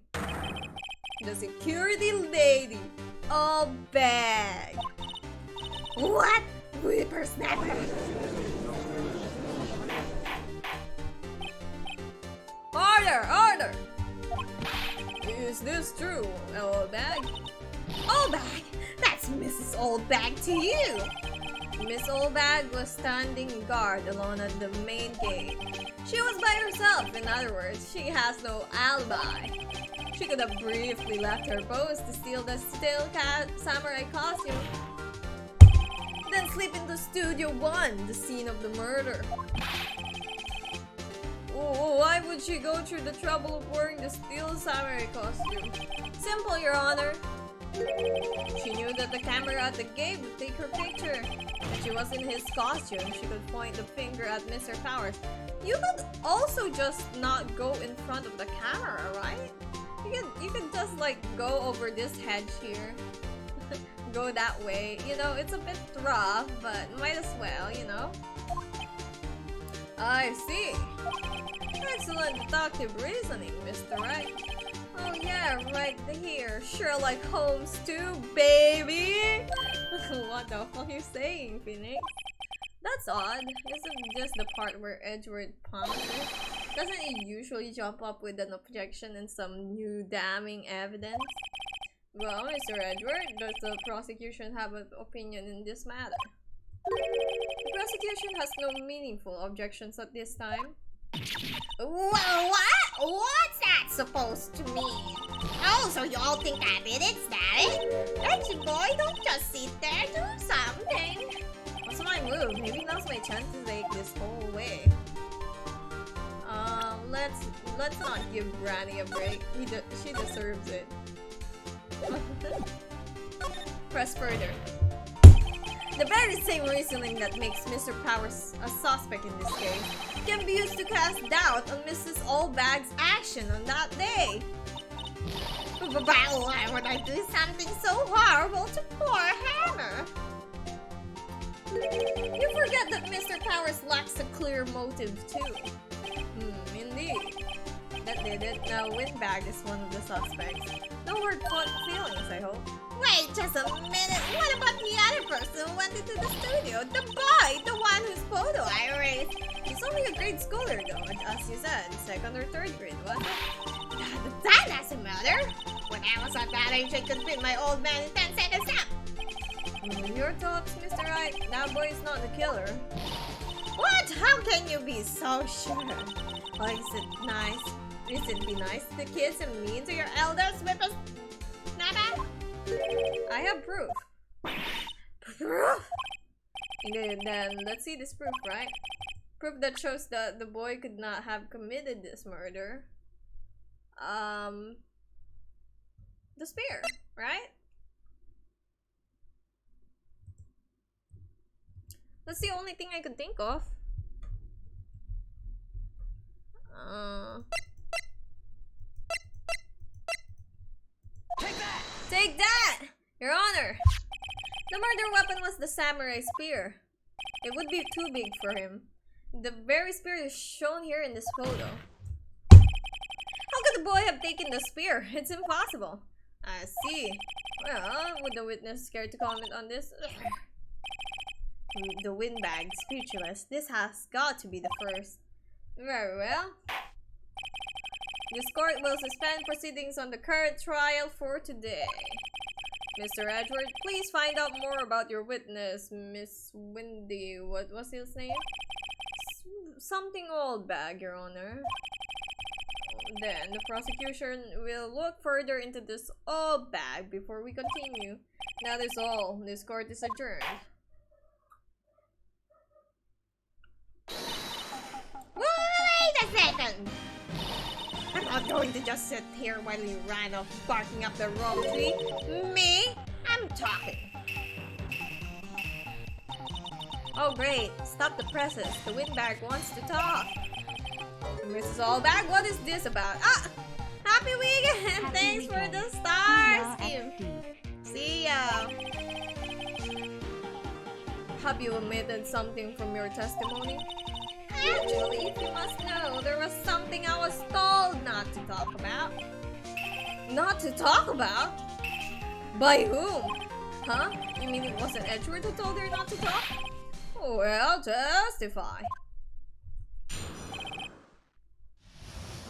The security lady. Oldbag. What? Whippersnapper! Order! Order! Is this true, Oldbag? Oldbag? That's Mrs. Oldbag to you! Miss Oldbag was standing guard alone at the main gate. She was by herself, in other words, she has no alibi. She could have briefly left her post to steal the steel samurai costume, then slip into Studio 1, the scene of the murder. Oh, why would she go through the trouble of wearing the steel samurai costume? Simple, Your Honor. She knew that the camera at the gate would take her picture. If she was in his costume, she could point the finger at Mr. Powers. You could also just not go in front of the camera, right? You could just like go over this hedge here. Go that way. You know, it's a bit rough, but might as well, you know? I see. Excellent deductive reasoning, Mr. Wright. Oh yeah, right here. Sherlock Holmes too, baby! What the fuck are you saying, Phoenix? That's odd. Isn't just the part where Edward pumps it? Doesn't he usually jump up with an objection and some new damning evidence? Well, Mr. Edward, does the prosecution have an opinion in this matter? The prosecution has no meaningful objections at this time. Well, what? What's that supposed to mean? Oh, so you all think I did it, is that it? Reggie boy, don't just sit there, do something. What's my move? Maybe now's my chance to take this whole way. Let's not give Granny a break. She deserves it. Press further. The very same reasoning that makes Mr. Powers a suspect in this case can be used to cast doubt on Mrs. Allbag's action on that day. But why would I do something so horrible to poor Hammer? You forget that Mr. Powers lacks a clear motive too. Indeed. That did it. Now Windbag is one of the suspects. No hurt feelings, I hope. Wait just a minute, what about the other person who went into the studio? The boy, the one whose photo I erased. He's only a grade schooler though, as you said, 2nd or 3rd grade, wasn't it? That doesn't matter. When I was at that age, I could beat my old man in 10 seconds up. Your thoughts, Mr. Wright? That boy is not the killer. What? How can you be so sure? Like, is it nice? Is it be nice to the kids and mean to your elders with a snapper? I have proof. Proof? Then let's see this proof, right? Proof that shows that the boy could not have committed this murder. The spear, right? That's the only thing I could think of. Take that! Take that! Your Honor! The murder weapon was the samurai spear. It would be too big for him. The very spear is shown here in this photo. How could the boy have taken the spear? It's impossible. I see. Well, would the witness care to comment on this? The Windbag, speechless. This has got to be the first. Very well. This court will suspend proceedings on the current trial for today. Mr. Edward, please find out more about your witness, Miss Windy. What was his name? Something Oldbag, Your Honor. Then the prosecution will look further into this Oldbag before we continue. That is all. This court is adjourned. Wait a second! I'm not going to just sit here while you ran off barking up the wrong tree. Me? I'm talking. Oh great, stop the presses. The Windbag wants to talk. Mrs. Allbag, what is this about? Ah! Happy weekend! Thanks for the stars, Kim. See ya! Have you omitted something from your testimony? Actually, if you must know, there was something I was told not to talk about. Not to talk about? By whom? Huh? You mean it wasn't Edward who told her not to talk? Well, testify.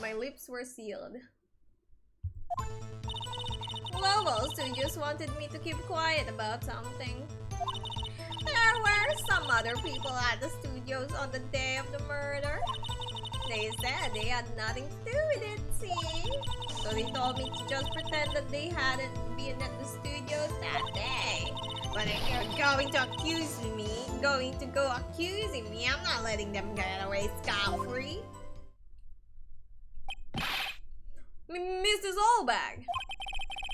My lips were sealed. Lobos, who just wanted me to keep quiet about something. There were some other people at the studios on the day of the murder. They said they had nothing to do with it, see? So they told me to just pretend that they hadn't been at the studios that day. But if you're going to go accusing me, I'm not letting them get away scot-free. Mrs. Allbag,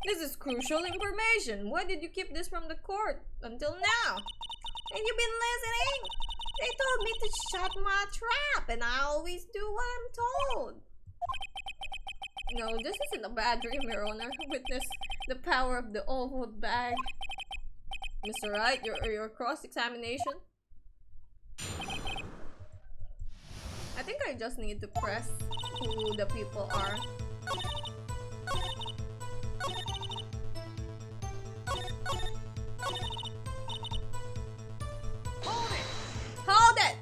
this is crucial information. Why did you keep this from the court until now? And you've been listening? They told me to shut my trap, and I always do what I'm told. No, this isn't a bad dream, Your Honor. Witness the power of the old bag. Mr. Wright, your cross-examination. I think I just need to press who the people are. Hold it!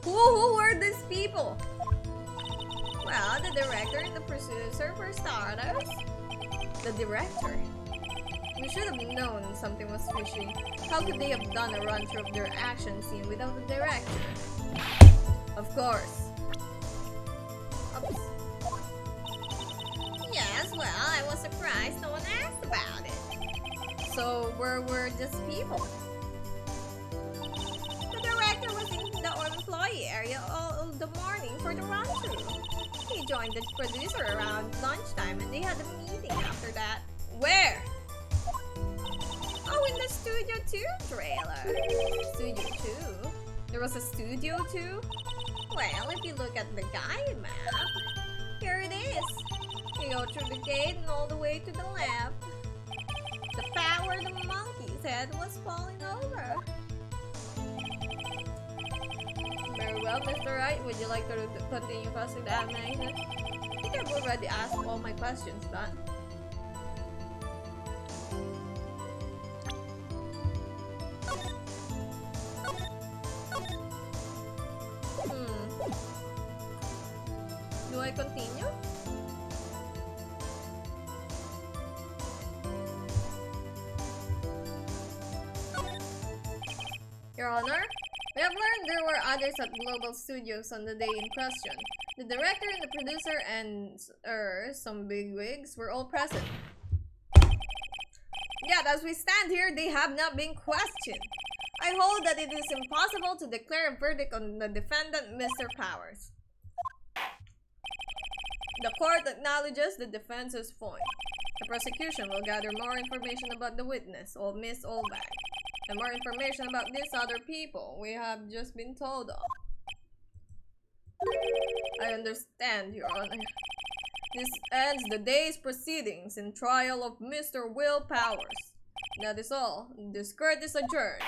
Who were these people? Well, the director and the producer for starters. The director. We should have known something was fishy. How could they have done a run-through of their action scene without the director? Of course. Oops. Yes, well, I was surprised no one asked about it. So, where were these people? The director was in the employee area all the morning for the run-through. He joined the producer around lunchtime and they had a meeting after that. Where? Oh, in the Studio 2 trailer. Studio 2? There was a Studio 2? Well, if you look at the guide map, here it is. You go through the gate and all the way to the left. The power the monkey's head was falling over. Very well, Mr. Wright. Would you like to continue cross-examination? I think I've already asked all my questions, but... Do I continue? Your Honor, we have learned there were others at Global Studios on the day in question. The director and the producer and some bigwigs were all present. Yet, as we stand here, they have not been questioned. I hold that it is impossible to declare a verdict on the defendant, Mr. Powers. The court acknowledges the defense's point. The prosecution will gather more information about the witness, or Miss Allbag, and more information about these other people we have just been told of. I understand, Your Honor. This ends the day's proceedings in trial of Mr. Will Powers. That is all. This court is adjourned.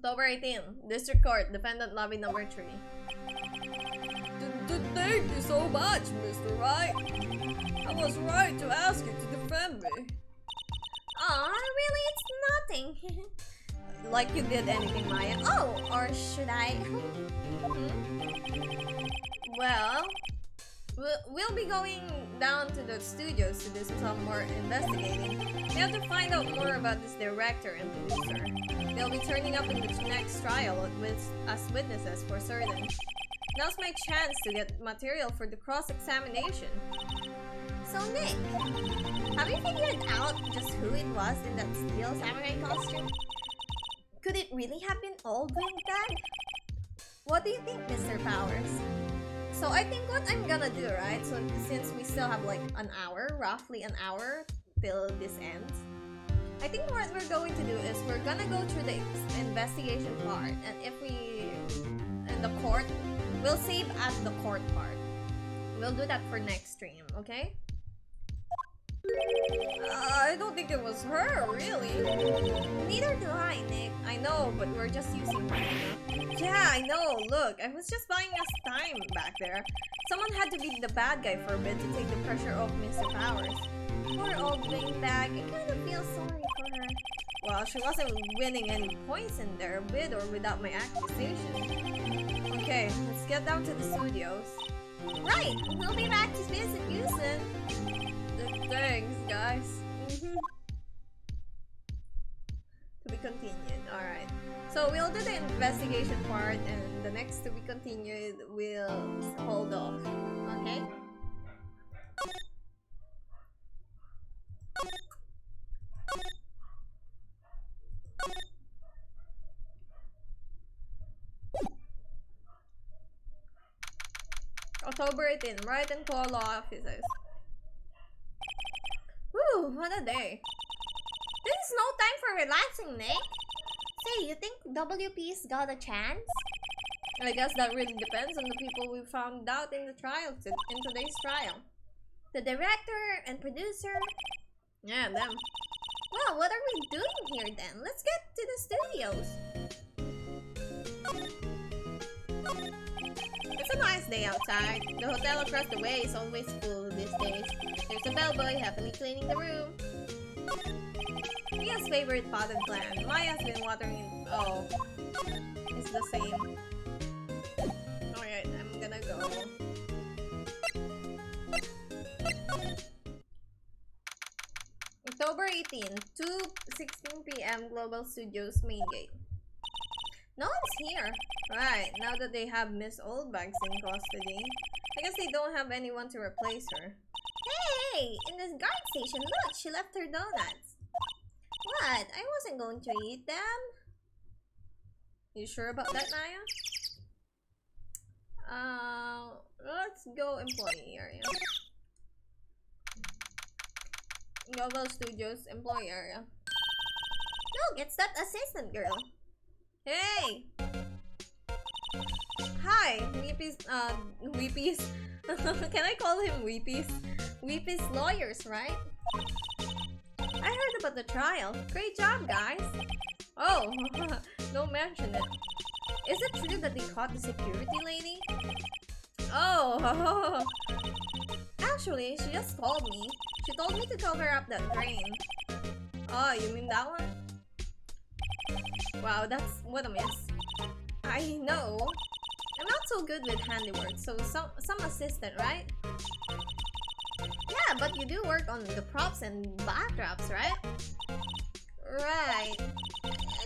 October 18, District Court, Defendant Lobby Number 3. Thank you so much, Mr. Wright. I was right to ask you to defend me. Aw, really? It's nothing. Like you did anything, Maya. Oh, or should I? Well, we'll be going down to the studios to do some more investigating. We have to find out more about this director and producer. They'll be turning up in the next trial as witnesses for certain. Now's my chance to get material for the cross-examination. So Nick, have you figured out just who it was in that steel samurai costume? Could it really have been Old Winged? What do you think, Mr. Powers? So I think what I'm gonna do, right? So since we still have like an hour, roughly an hour till this ends, I think what we're going to do is we're gonna go through the investigation part, and if we in the court, we'll save at the court part. We'll do that for next stream, okay? I don't think it was her, really. Neither do I, Nick. I know, but we're just using her. Yeah, I know. Look, I was just buying us time back there. Someone had to be the bad guy for a bit to take the pressure off Mr. Powers. Poor Old Winged. I kind of feel sorry for her. Well, she wasn't winning any points in there, with or without my accusation. Okay, let's get down to the studios. Right, we'll be back to visit you soon. Thanks, guys. To be continued. Alright. So we'll do the investigation part, and the next to be continued will hold off. Okay? October 18, Wright and Paul law offices. Woo, what a day. This is no time for relaxing, Nick. Say, you think WP's got a chance? I guess that really depends on the people we found out in the trial, in today's trial. The director and producer? Yeah, them. Well, what are we doing here then? Let's get to the studios. It's a nice day outside. The hotel across the way is always full these days. There's a bellboy happily cleaning the room. Mia's favorite potted plant. Maya's been watering it. Oh, it's the same. Alright, I'm gonna go. October 18, 2:16 p.m. Global Studios main gate. No one's here. Right, now that they have Miss Oldbags in custody, I guess they don't have anyone to replace her. Hey, in the guard station, look, she left her donuts. What? I wasn't going to eat them. You sure about that, Naya? Let's go employee area. Global Studios employee area. Look, it's that assistant girl. Hey! Hi, Weepy's, Weepy's, can I call him Weepy's? Weepy's lawyers, right? I heard about the trial. Great job, guys! Oh, don't mention it. Is it true that they caught the security lady? Oh, actually, she just called me. She told me to cover up that drain. Oh, you mean that one? Wow, that's what a miss. I know. I'm not so good with handiwork, so some assistant, right? Yeah, but you do work on the props and backdrops, right? Right.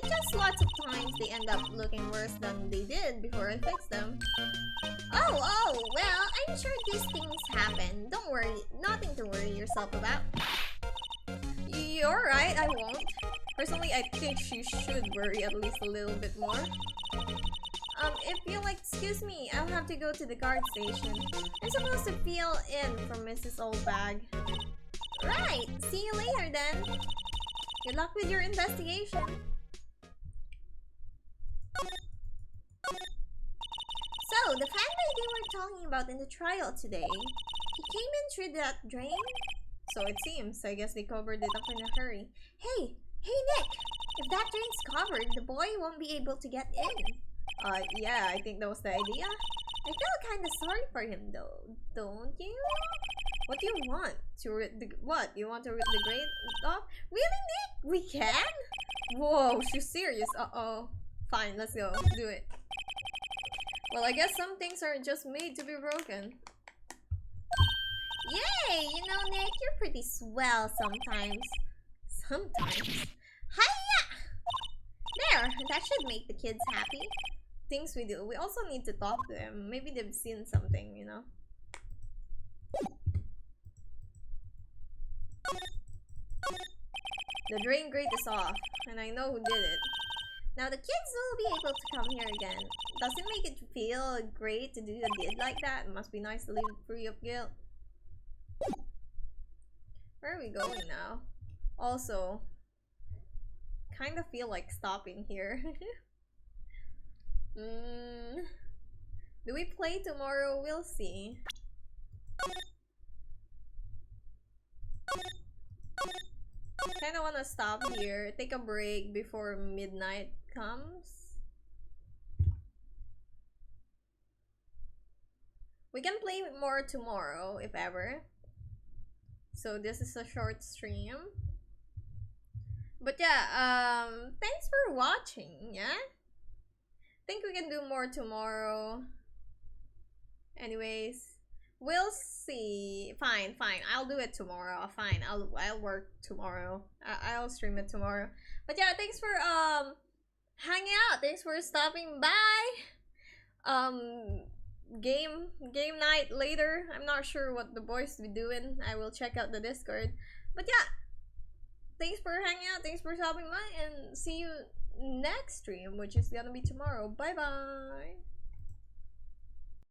Just lots of times they end up looking worse than they did before I fixed them. Oh, well, I'm sure these things happen. Don't worry, nothing to worry yourself about. You're right, I won't. Personally, I think she should worry at least a little bit more. If you'll excuse me, I'll have to go to the guard station. I'm supposed to fill in for Mrs. Oldbag. Right, see you later then. Good luck with your investigation. So, the family they were talking about in the trial today, he came in through that drain? So it seems. I guess they covered it up in a hurry. Hey, Nick! If that drain's covered, the boy won't be able to get in. Yeah, I think that was the idea. I feel kinda sorry for him though, don't you? What do you want? To rip the... What? You want to rip the grate off? Really, Nick? We can? Whoa, she's serious. Uh-oh. Fine, let's go. Do it. Well, I guess some things are just made to be broken. Yay! You know, Nick, you're pretty swell sometimes. Sometimes. Hiya! There, that should make the kids happy. Things we do. We also need to talk to them. Maybe they've seen something, you know? The drain grate is off, and I know who did it. Now the kids will be able to come here again. Does it make it feel great to do a deed like that? It must be nice to live free of guilt. Where are we going now? Also, kind of feel like stopping here. Do we play tomorrow? We'll see. Kinda wanna stop here, take a break before midnight comes. We can play more tomorrow, if ever. So this is a short stream. But yeah, thanks for watching, yeah? Think we can do more tomorrow. Anyways, We'll see. Fine, fine. I'll do it tomorrow. Fine. I'll work tomorrow. I'll stream it tomorrow. But yeah, thanks for hanging out. Thanks for stopping by. Game night later. I'm not sure what the boys be doing. I will check out the Discord. But yeah, thanks for hanging out. Thanks for stopping by, and see you next stream, which is gonna be tomorrow. Bye bye.